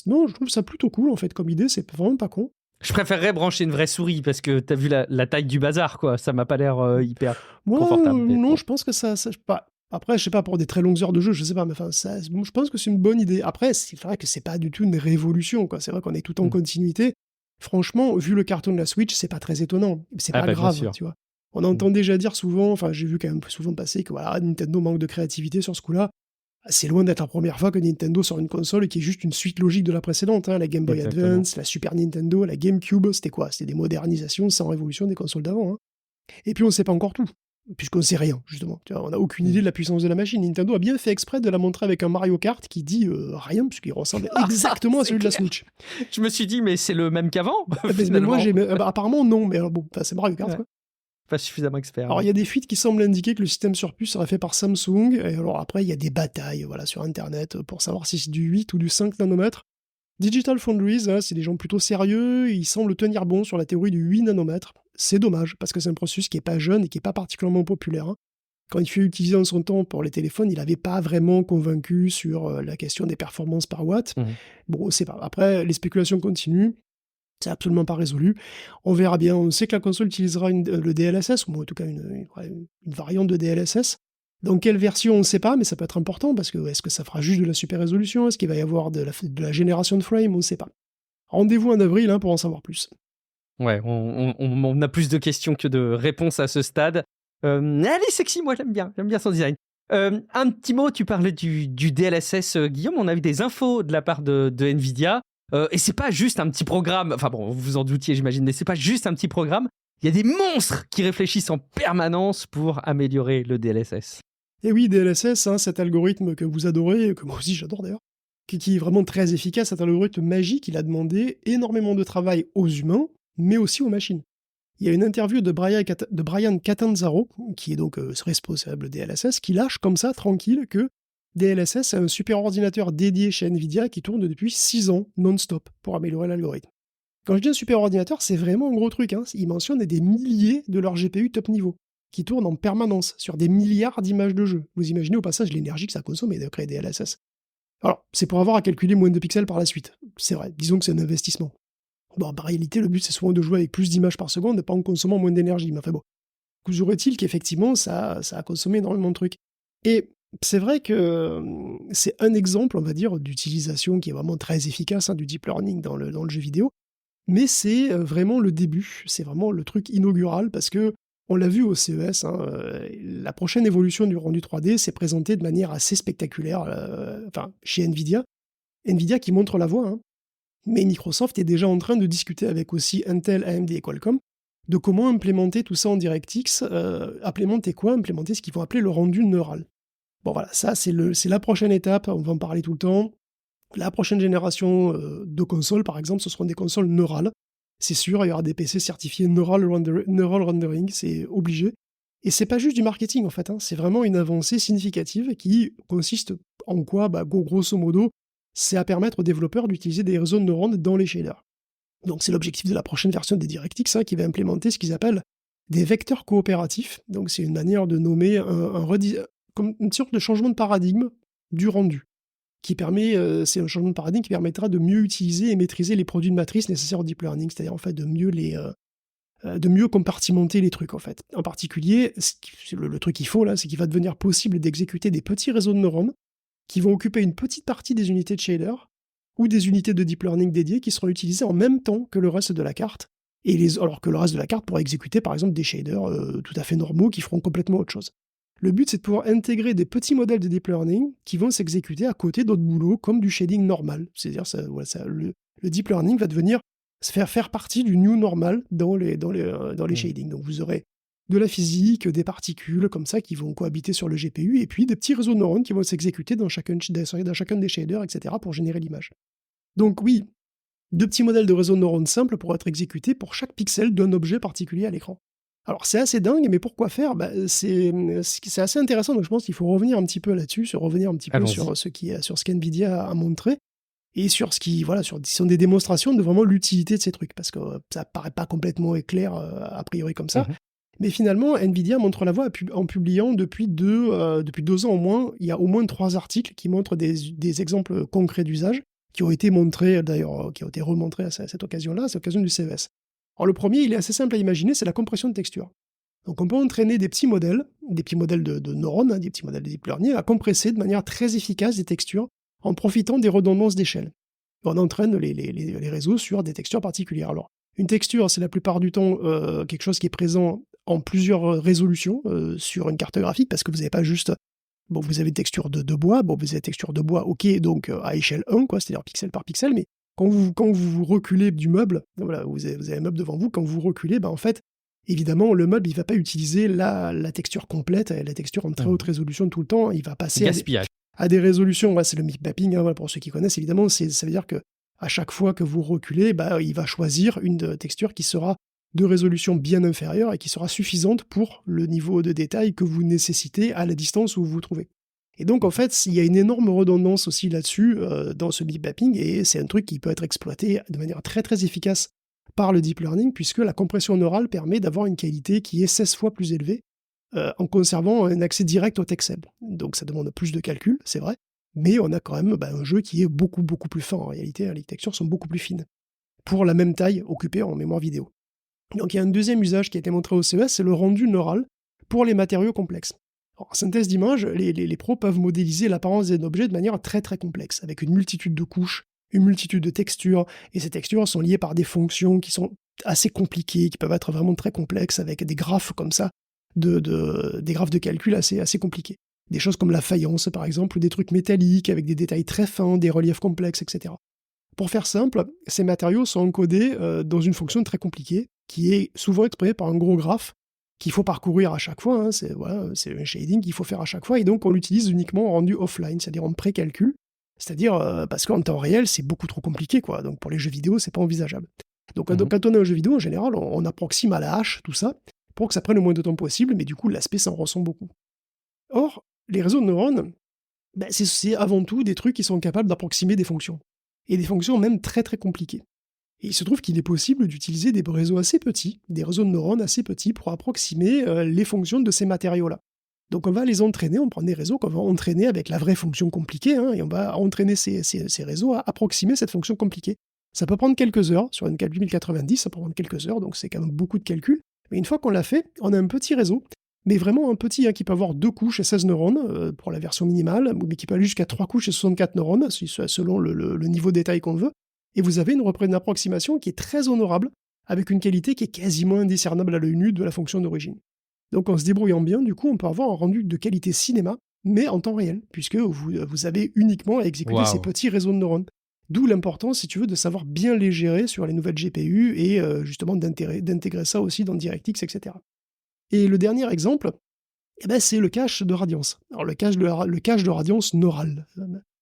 non, je trouve ça plutôt cool en fait comme idée, c'est vraiment pas con. Je préférerais brancher une vraie souris parce que t'as vu la taille du bazar, quoi. Ça m'a pas l'air hyper confortable. Non, je pense que ça pas. Après, je sais pas, pour des très longues heures de jeu, je sais pas, mais je pense que c'est une bonne idée. Après, c'est vrai que c'est pas du tout une révolution, quoi. C'est vrai qu'on est tout en continuité. Franchement, vu le carton de la Switch, c'est pas très étonnant. C'est pas grave, tu vois. On entend déjà dire souvent, enfin, j'ai vu quand même souvent passer que voilà, Nintendo manque de créativité sur ce coup-là. C'est loin d'être la première fois que Nintendo sort une console qui est juste une suite logique de la précédente. Hein. La Game Boy Advance, la Super Nintendo, la GameCube, c'était quoi? C'était des modernisations sans révolution des consoles d'avant. Hein. Et puis on sait pas encore tout. Puisqu'on sait rien, justement. Tu vois, on n'a aucune idée de la puissance de la machine. Nintendo a bien fait exprès de la montrer avec un Mario Kart qui dit rien, puisqu'il ressemble exactement à celui de la Switch. Je me suis dit, mais c'est le même qu'avant. Mais moi, apparemment, non. Mais bon, c'est Mario Kart, quoi. Pas suffisamment expert. Alors, il y a des fuites qui semblent indiquer que le système sur puce serait fait par Samsung. Et alors, après, il y a des batailles sur Internet pour savoir si c'est du 8 ou du 5 nanomètres. Digital Foundries, hein, c'est des gens plutôt sérieux, ils semblent tenir bon sur la théorie du 8 nanomètres. C'est dommage, parce que c'est un processus qui n'est pas jeune et qui n'est pas particulièrement populaire. Hein. Quand il fut utilisé en son temps pour les téléphones, il n'avait pas vraiment convaincu sur la question des performances par watt. Bon, c'est pas. Après, les spéculations continuent, c'est absolument pas résolu. On verra bien, on sait que la console utilisera le DLSS, ou en tout cas une variante de DLSS. Dans quelle version, on ne sait pas, mais ça peut être important, parce que est-ce que ça fera juste de la super résolution? Est-ce qu'il va y avoir de la génération de frame? On ne sait pas. Rendez-vous en avril pour en savoir plus. Ouais, on a plus de questions que de réponses à ce stade. Elle est sexy, moi j'aime bien son design. Un petit mot, tu parlais du DLSS, Guillaume, on a eu des infos de la part de Nvidia, et c'est pas juste un petit programme, enfin bon, vous vous en doutiez j'imagine, mais c'est pas juste un petit programme, il y a des monstres qui réfléchissent en permanence pour améliorer le DLSS. Et oui, DLSS, hein, cet algorithme que vous adorez, que moi aussi j'adore d'ailleurs, qui est vraiment très efficace, cet algorithme magique, il a demandé énormément de travail aux humains, mais aussi aux machines. Il y a une interview de Brian Catanzaro, qui est donc responsable DLSS, qui lâche comme ça, tranquille, que DLSS est un super ordinateur dédié chez Nvidia qui tourne depuis 6 ans, non-stop, pour améliorer l'algorithme. Quand je dis un super ordinateur, c'est vraiment un gros truc. Hein. Il mentionne des milliers de leurs GPU top niveau, qui tournent en permanence sur des milliards d'images de jeu. Vous imaginez au passage l'énergie que ça consomme de créer DLSS. Alors, c'est pour avoir à calculer moins de pixels par la suite. C'est vrai, disons que c'est un investissement. Bon, en réalité, le but, c'est souvent de jouer avec plus d'images par seconde et pas en consommant moins d'énergie. Mais enfin bon, toujours est-il qu'effectivement, ça a consommé énormément de trucs. Et c'est vrai que c'est un exemple, on va dire, d'utilisation qui est vraiment très efficace, hein, du deep learning dans le jeu vidéo. Mais c'est vraiment le début, c'est vraiment le truc inaugural, parce que on l'a vu au CES, hein, la prochaine évolution du rendu 3D s'est présentée de manière assez spectaculaire, chez Nvidia. Nvidia qui montre la voie, hein. Mais Microsoft est déjà en train de discuter avec aussi Intel, AMD et Qualcomm de comment implémenter tout ça en DirectX. Implémenter quoi? Implémenter ce qu'ils vont appeler le rendu neural. Bon voilà, ça c'est la prochaine étape, on va en parler tout le temps. La prochaine génération de consoles, par exemple, ce seront des consoles neurales. C'est sûr, il y aura des PC certifiés Neural Rendering, c'est obligé. Et c'est pas juste du marketing en fait, hein, c'est vraiment une avancée significative qui consiste en quoi? Grosso modo, c'est à permettre aux développeurs d'utiliser des réseaux de neurones dans les shaders. Donc c'est l'objectif de la prochaine version des DirectX qui va implémenter ce qu'ils appellent des vecteurs coopératifs. Donc c'est une manière de nommer comme une sorte de changement de paradigme du rendu, qui permet, c'est un changement de paradigme qui permettra de mieux utiliser et maîtriser les produits de matrice nécessaires au deep learning, c'est-à-dire en fait de mieux compartimenter les trucs en fait. En particulier, le truc qu'il faut là, c'est qu'il va devenir possible d'exécuter des petits réseaux de neurones qui vont occuper une petite partie des unités de shader ou des unités de deep learning dédiées qui seront utilisées en même temps que le reste de la carte, alors que le reste de la carte pourra exécuter par exemple des shaders tout à fait normaux qui feront complètement autre chose. Le but, c'est de pouvoir intégrer des petits modèles de deep learning qui vont s'exécuter à côté d'autres boulots, comme du shading normal. C'est-à-dire le deep learning va devenir faire partie du new normal dans les shadings. Donc vous aurez de la physique, des particules comme ça qui vont cohabiter sur le GPU, et puis des petits réseaux de neurones qui vont s'exécuter dans chacun des shaders, etc., pour générer l'image. Donc oui, 2 petits modèles de réseaux de neurones simples pourront être exécutés pour chaque pixel d'un objet particulier à l'écran. Alors c'est assez dingue, mais pourquoi faire ? C'est assez intéressant, donc je pense qu'il faut revenir un petit peu là-dessus, sur ce qu'NVIDIA a montré, et sur sont des démonstrations de vraiment l'utilité de ces trucs, parce que ça paraît pas complètement clair a priori comme ça, mais finalement NVIDIA montre la voie en publiant depuis 2 ans au moins, il y a au moins 3 articles qui montrent des exemples concrets d'usage, qui ont été montrés d'ailleurs, qui ont été remontrés à cette occasion-là, à cette occasion du CES. Alors le premier, il est assez simple à imaginer, c'est la compression de texture. Donc on peut entraîner des petits modèles de neurones, des petits modèles de deep learning, à compresser de manière très efficace des textures en profitant des redondances d'échelle. On entraîne les réseaux sur des textures particulières. Alors une texture, c'est la plupart du temps quelque chose qui est présent en plusieurs résolutions sur une carte graphique, parce que vous n'avez pas juste... Bon, vous avez une texture de bois, vous avez une texture de bois, ok, donc à échelle 1, c'est-à-dire pixel par pixel, mais quand vous reculez du meuble, voilà, vous avez un meuble devant vous, quand vous reculez, en fait, évidemment, le meuble, il ne va pas utiliser la texture complète, la texture en très haute résolution tout le temps, il va passer à des résolutions, c'est le mip mapping, pour ceux qui connaissent, évidemment, ça veut dire que à chaque fois que vous reculez, il va choisir une texture qui sera de résolution bien inférieure et qui sera suffisante pour le niveau de détail que vous nécessitez à la distance où vous vous trouvez. Et donc, en fait, il y a une énorme redondance aussi là-dessus, dans ce deep mapping, et c'est un truc qui peut être exploité de manière très très efficace par le deep learning, puisque la compression neurale permet d'avoir une qualité qui est 16 fois plus élevée, en conservant un accès direct au texel. Donc ça demande plus de calcul, c'est vrai, mais on a quand même un jeu qui est beaucoup beaucoup plus fin en réalité, les textures sont beaucoup plus fines, pour la même taille occupée en mémoire vidéo. Donc il y a un deuxième usage qui a été montré au CES, c'est le rendu neural pour les matériaux complexes. En synthèse d'image, les pros peuvent modéliser l'apparence d'un objet de manière très très complexe, avec une multitude de couches, une multitude de textures, et ces textures sont liées par des fonctions qui sont assez compliquées, qui peuvent être vraiment très complexes, avec des graphes comme ça, des graphes de calcul assez compliqués. Des choses comme la faïence par exemple, ou des trucs métalliques avec des détails très fins, des reliefs complexes, etc. Pour faire simple, ces matériaux sont encodés dans une fonction très compliquée, qui est souvent exprimée par un gros graphe, qu'il faut parcourir à chaque fois, c'est un shading qu'il faut faire à chaque fois, et donc on l'utilise uniquement en rendu offline, c'est-à-dire en pré-calcul, c'est-à-dire parce qu'en temps réel, c'est beaucoup trop compliqué, donc pour les jeux vidéo, c'est pas envisageable. Donc quand on a un jeu vidéo, en général, on approxime à la hache tout ça, pour que ça prenne le moins de temps possible, mais du coup, l'aspect s'en ressent beaucoup. Or, les réseaux de neurones, c'est avant tout des trucs qui sont capables d'approximer des fonctions, et des fonctions même très très compliquées. Et il se trouve qu'il est possible d'utiliser des réseaux assez petits, des réseaux de neurones assez petits pour approximer les fonctions de ces matériaux-là. Donc on va les entraîner, on prend des réseaux qu'on va entraîner avec la vraie fonction compliquée, et on va entraîner ces réseaux à approximer cette fonction compliquée. Ça peut prendre quelques heures, sur une calcul 1090, ça peut prendre quelques heures, donc c'est quand même beaucoup de calculs. Mais une fois qu'on l'a fait, on a un petit réseau, mais vraiment un petit, qui peut avoir 2 couches et 16 neurones pour la version minimale, mais qui peut aller jusqu'à 3 couches et 64 neurones, selon le niveau de détail qu'on veut. Et vous avez une approximation qui est très honorable, avec une qualité qui est quasiment indiscernable à l'œil nu de la fonction d'origine. Donc en se débrouillant bien, du coup, on peut avoir un rendu de qualité cinéma, mais en temps réel, puisque vous avez uniquement à exécuter ces petits réseaux de neurones. D'où l'importance, si tu veux, de savoir bien les gérer sur les nouvelles GPU et justement d'intégrer ça aussi dans DirectX, etc. Et le dernier exemple, c'est le cache de radiance. Alors le cache de radiance neural.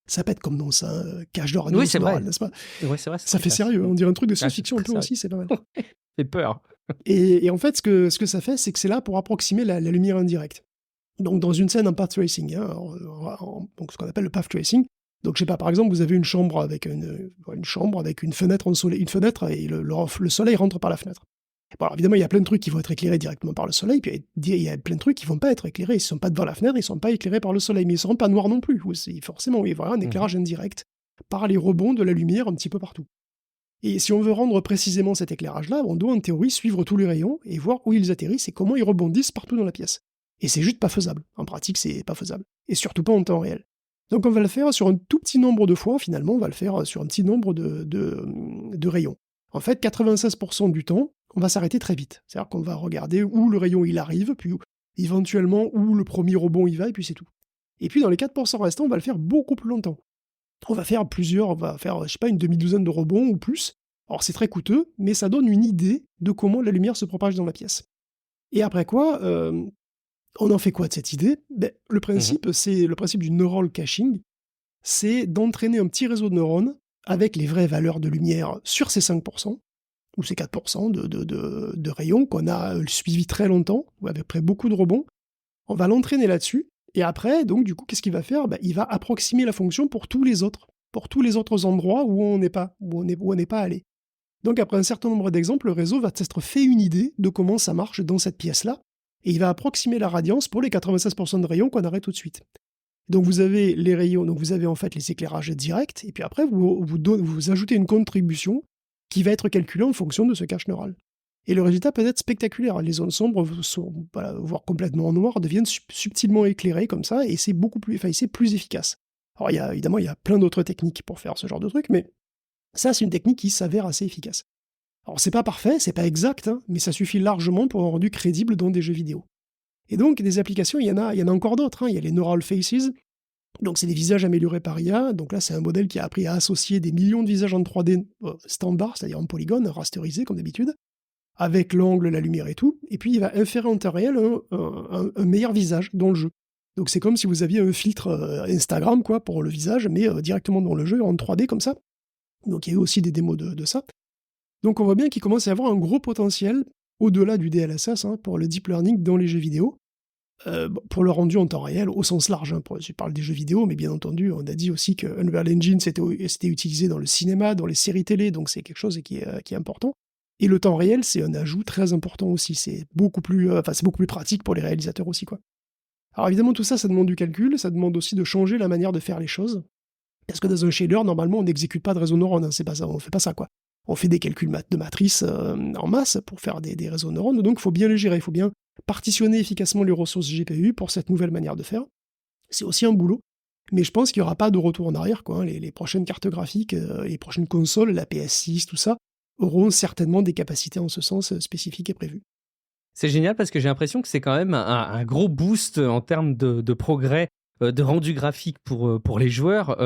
Ça pète comme nom, ça, cache de radiance neural, n'est-ce pas ? Oui, c'est vrai. Ça fait sérieux, on dirait un truc de science-fiction un peu aussi, c'est pas mal. Ça fait peur. Et en fait, ce que ça fait, c'est que c'est là pour approximer la lumière indirecte. Donc dans une scène en path tracing, donc ce qu'on appelle le path tracing, Donc, je sais pas, par exemple, vous avez une chambre avec une fenêtre en soleil, une fenêtre et le soleil rentre par la fenêtre. Bon, alors, évidemment, il y a plein de trucs qui vont être éclairés directement par le soleil, puis il y a plein de trucs qui vont pas être éclairés. Ils ne sont pas devant la fenêtre, ils ne sont pas éclairés par le soleil, mais ils ne seront pas noirs non plus. Forcément, il y aura un éclairage indirect par les rebonds de la lumière un petit peu partout. Et si on veut rendre précisément cet éclairage-là, on doit en théorie suivre tous les rayons et voir où ils atterrissent et comment ils rebondissent partout dans la pièce. Et c'est juste pas faisable. En pratique, c'est pas faisable. Et surtout pas en temps réel. Donc on va le faire sur un tout petit nombre de fois, finalement, on va le faire sur un petit nombre de rayons. En fait, 96% du temps, on va s'arrêter très vite. C'est-à-dire qu'on va regarder où le rayon il arrive, puis éventuellement où le premier rebond il va, et puis c'est tout. Et puis dans les 4% restants, on va le faire beaucoup plus longtemps. On va faire je sais pas, une demi-douzaine de rebonds ou plus. Alors c'est très coûteux, mais ça donne une idée de comment la lumière se propage dans la pièce. Et après quoi, on en fait quoi de cette idée ? Le principe, c'est le principe du neural caching, c'est d'entraîner un petit réseau de neurones avec les vraies valeurs de lumière sur ces 5%, ou ces 4% de rayons qu'on a suivi très longtemps, ou avec près beaucoup de rebonds. On va l'entraîner là-dessus, et après, donc du coup, qu'est-ce qu'il va faire ? Il va approximer la fonction pour tous les autres endroits où on n'est pas allé. Donc après un certain nombre d'exemples, le réseau va s'être fait une idée de comment ça marche dans cette pièce-là, et il va approximer la radiance pour les 96% de rayons qu'on arrête tout de suite. Donc vous avez les rayons, donc vous avez en fait les éclairages directs, et puis après vous ajoutez une contribution qui va être calculée en fonction de ce cache neural. Et le résultat peut être spectaculaire. Les zones sombres, voire complètement noires, deviennent subtilement éclairées comme ça, et c'est plus efficace. Alors évidemment, il y a plein d'autres techniques pour faire ce genre de truc, mais ça, c'est une technique qui s'avère assez efficace. Alors, c'est pas parfait, c'est pas exact, mais ça suffit largement pour un rendu crédible dans des jeux vidéo. Et donc, des applications, il y en a encore d'autres. Il y a les Neural Faces, donc c'est des visages améliorés par IA. Donc là, c'est un modèle qui a appris à associer des millions de visages en 3D standard, c'est-à-dire en polygone, rasterisé comme d'habitude, avec l'angle, la lumière et tout. Et puis, il va inférer en temps réel un meilleur visage dans le jeu. Donc, c'est comme si vous aviez un filtre Instagram pour le visage, mais directement dans le jeu, en 3D comme ça. Donc il y a eu aussi des démos de ça. Donc on voit bien qu'il commence à y avoir un gros potentiel, au-delà du DLSS, pour le deep learning dans les jeux vidéo, pour le rendu en temps réel, au sens large. Je parle des jeux vidéo, mais bien entendu, on a dit aussi que Unreal Engine c'était utilisé dans le cinéma, dans les séries télé, donc c'est quelque chose qui est important. Et le temps réel, c'est un ajout très important aussi. C'est beaucoup plus pratique pour les réalisateurs aussi, quoi. Alors évidemment, tout ça, ça demande du calcul, ça demande aussi de changer la manière de faire les choses. Parce que dans un shader, normalement, on n'exécute pas de réseau neuronal, c'est pas ça, on fait pas ça, quoi. On fait des calculs de matrices en masse pour faire des réseaux neurones, donc il faut bien les gérer, il faut bien partitionner efficacement les ressources GPU pour cette nouvelle manière de faire. C'est aussi un boulot, mais je pense qu'il n'y aura pas de retour en arrière, quoi. Les prochaines cartes graphiques, les prochaines consoles, la PS6, tout ça, auront certainement des capacités en ce sens spécifiques et prévues. C'est génial parce que j'ai l'impression que c'est quand même un gros boost en termes de progrès de rendu graphique pour les joueurs,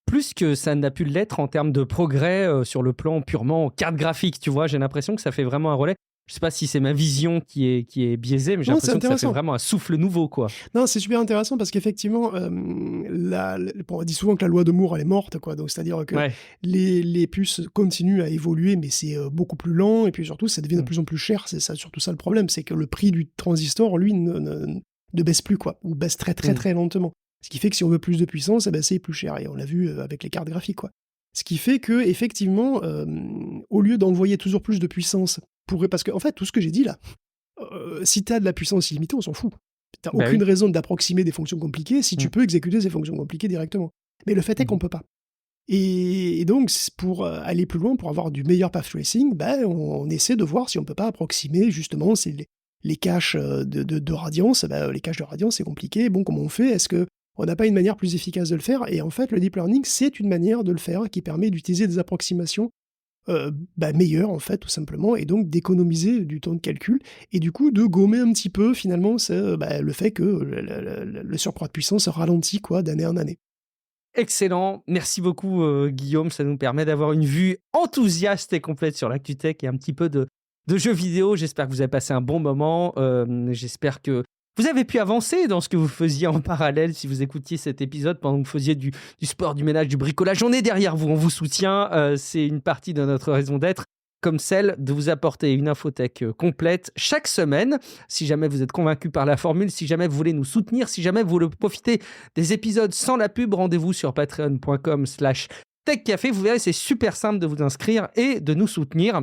plus que ça n'a pu l'être en termes de progrès sur le plan purement carte graphique, tu vois. J'ai l'impression que ça fait vraiment un relais. Je sais pas si c'est ma vision qui est biaisée, mais j'ai l'impression que ça fait vraiment un souffle nouveau, quoi. Non, c'est super intéressant parce qu'effectivement, on dit souvent que la loi de Moore, elle est morte, quoi. Donc, c'est-à-dire que les puces continuent à évoluer, mais c'est beaucoup plus lent, et puis surtout, ça devient de plus en plus cher. C'est ça, surtout ça le problème, c'est que le prix du transistor, lui, ne baisse plus, quoi, ou baisse très très très lentement. Ce qui fait que si on veut plus de puissance, c'est plus cher, et on l'a vu avec les cartes graphiques, quoi. Ce qui fait que, effectivement, au lieu d'envoyer toujours plus de puissance, parce que, en fait, tout ce que j'ai dit là, si t'as de la puissance illimitée, on s'en fout. T'as aucune raison d'approximer des fonctions compliquées si tu peux exécuter ces fonctions compliquées directement. Mais le fait est qu'on peut pas. Et donc, pour aller plus loin, pour avoir du meilleur path tracing, on essaie de voir si on peut pas approximer justement les caches de radiance. Les caches de radiance, c'est compliqué. Bon, comment on fait ? Est-ce qu'on n'a pas une manière plus efficace de le faire ? Et en fait, le deep learning, c'est une manière de le faire qui permet d'utiliser des approximations meilleures, en fait, tout simplement, et donc d'économiser du temps de calcul, et du coup de gommer un petit peu, finalement, le fait que le surcroît de puissance ralentit, quoi, d'année en année. Excellent, merci beaucoup Guillaume, ça nous permet d'avoir une vue enthousiaste et complète sur l'actu-tech et un petit peu de jeux vidéo. J'espère que vous avez passé un bon moment, j'espère que vous avez pu avancer dans ce que vous faisiez en parallèle si vous écoutiez cet épisode pendant que vous faisiez du sport, du ménage, du bricolage. On est derrière vous, on vous soutient, c'est une partie de notre raison d'être. comme celle de vous apporter une infothèque complète chaque semaine. Si jamais vous êtes convaincu par la formule, si jamais vous voulez nous soutenir, si jamais vous voulez profiter des épisodes sans la pub, rendez-vous sur patreon.com/techcafé. Vous verrez, c'est super simple de vous inscrire et de nous soutenir.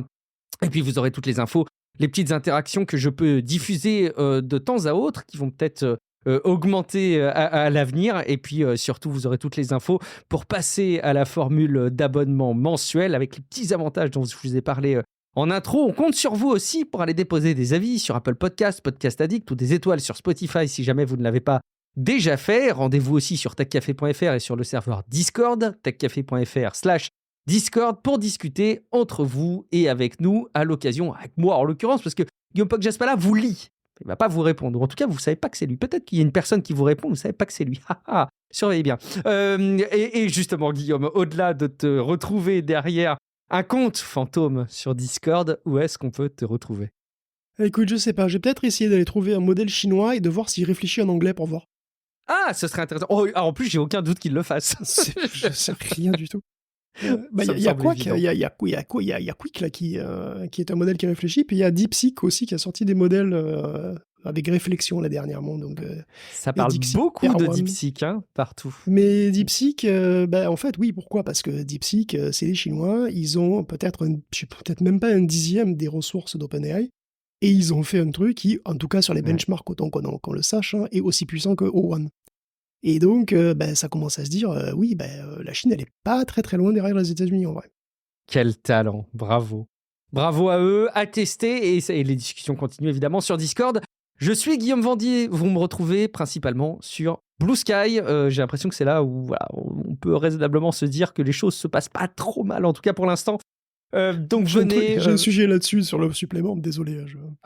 Et puis, vous aurez toutes les infos, les petites interactions que je peux diffuser de temps à autre, qui vont peut-être augmenter à l'avenir. Et puis, surtout, vous aurez toutes les infos pour passer à la formule d'abonnement mensuel avec les petits avantages dont je vous ai parlé en intro. On compte sur vous aussi pour aller déposer des avis sur Apple Podcasts, Podcast Addict ou des étoiles sur Spotify si jamais vous ne l'avez pas déjà fait. Rendez-vous aussi sur techcafé.fr et sur le serveur Discord, techcafé.fr/Discord, pour discuter entre vous et avec nous, à l'occasion, avec moi en l'occurrence, parce que Guillaume Poggiaspala vous lit. Il ne va pas vous répondre. En tout cas, vous ne savez pas que c'est lui. Peut-être qu'il y a une personne qui vous répond, vous ne savez pas que c'est lui. Surveillez bien. Et justement, Guillaume, au-delà de te retrouver derrière un compte fantôme sur Discord, où est-ce qu'on peut te retrouver ? Écoute, je sais pas. Je vais peut-être essayer d'aller trouver un modèle chinois et de voir s'il réfléchit en anglais pour voir. Ah, ce serait intéressant. Oh, en plus, j'ai aucun doute qu'il le fasse. Je sais rien du tout. Il y a Quick là qui est un modèle qui réfléchit, puis il y a DeepSeek aussi qui a sorti des modèles avec réflexion là dernièrement. Donc ça parle beaucoup de DeepSeek partout. Mais DeepSeek, en fait oui, pourquoi ? Parce que DeepSeek, c'est les Chinois, ils ont peut-être même pas un dixième des ressources d'OpenAI, et ils ont fait un truc qui, en tout cas sur les benchmarks, autant qu'on le sache, est aussi puissant que O1. Et donc, ça commence à se dire, la Chine, elle n'est pas très très loin derrière les États-Unis en vrai. Quel talent, bravo. Bravo à eux, à tester, et les discussions continuent évidemment sur Discord. Je suis Guillaume Vandier, vous me retrouvez principalement sur Blue Sky. J'ai l'impression que c'est là où on peut raisonnablement se dire que les choses se passent pas trop mal, en tout cas pour l'instant. Donc venez. J'ai un sujet là-dessus sur le supplément, désolé.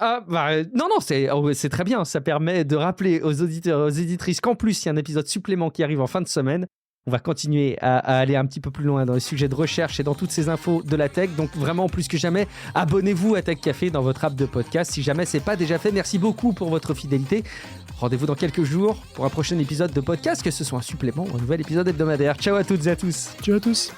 Non, c'est très bien. Ça permet de rappeler aux auditeurs, aux éditrices qu'en plus, il y a un épisode supplément qui arrive en fin de semaine. On va continuer à aller un petit peu plus loin dans les sujets de recherche et dans toutes ces infos de la tech. Donc vraiment, plus que jamais, abonnez-vous à Tech Café dans votre app de podcast si jamais c'est pas déjà fait. Merci beaucoup pour votre fidélité. Rendez-vous dans quelques jours pour un prochain épisode de podcast, que ce soit un supplément ou un nouvel épisode hebdomadaire. Ciao à toutes et à tous. Ciao à tous.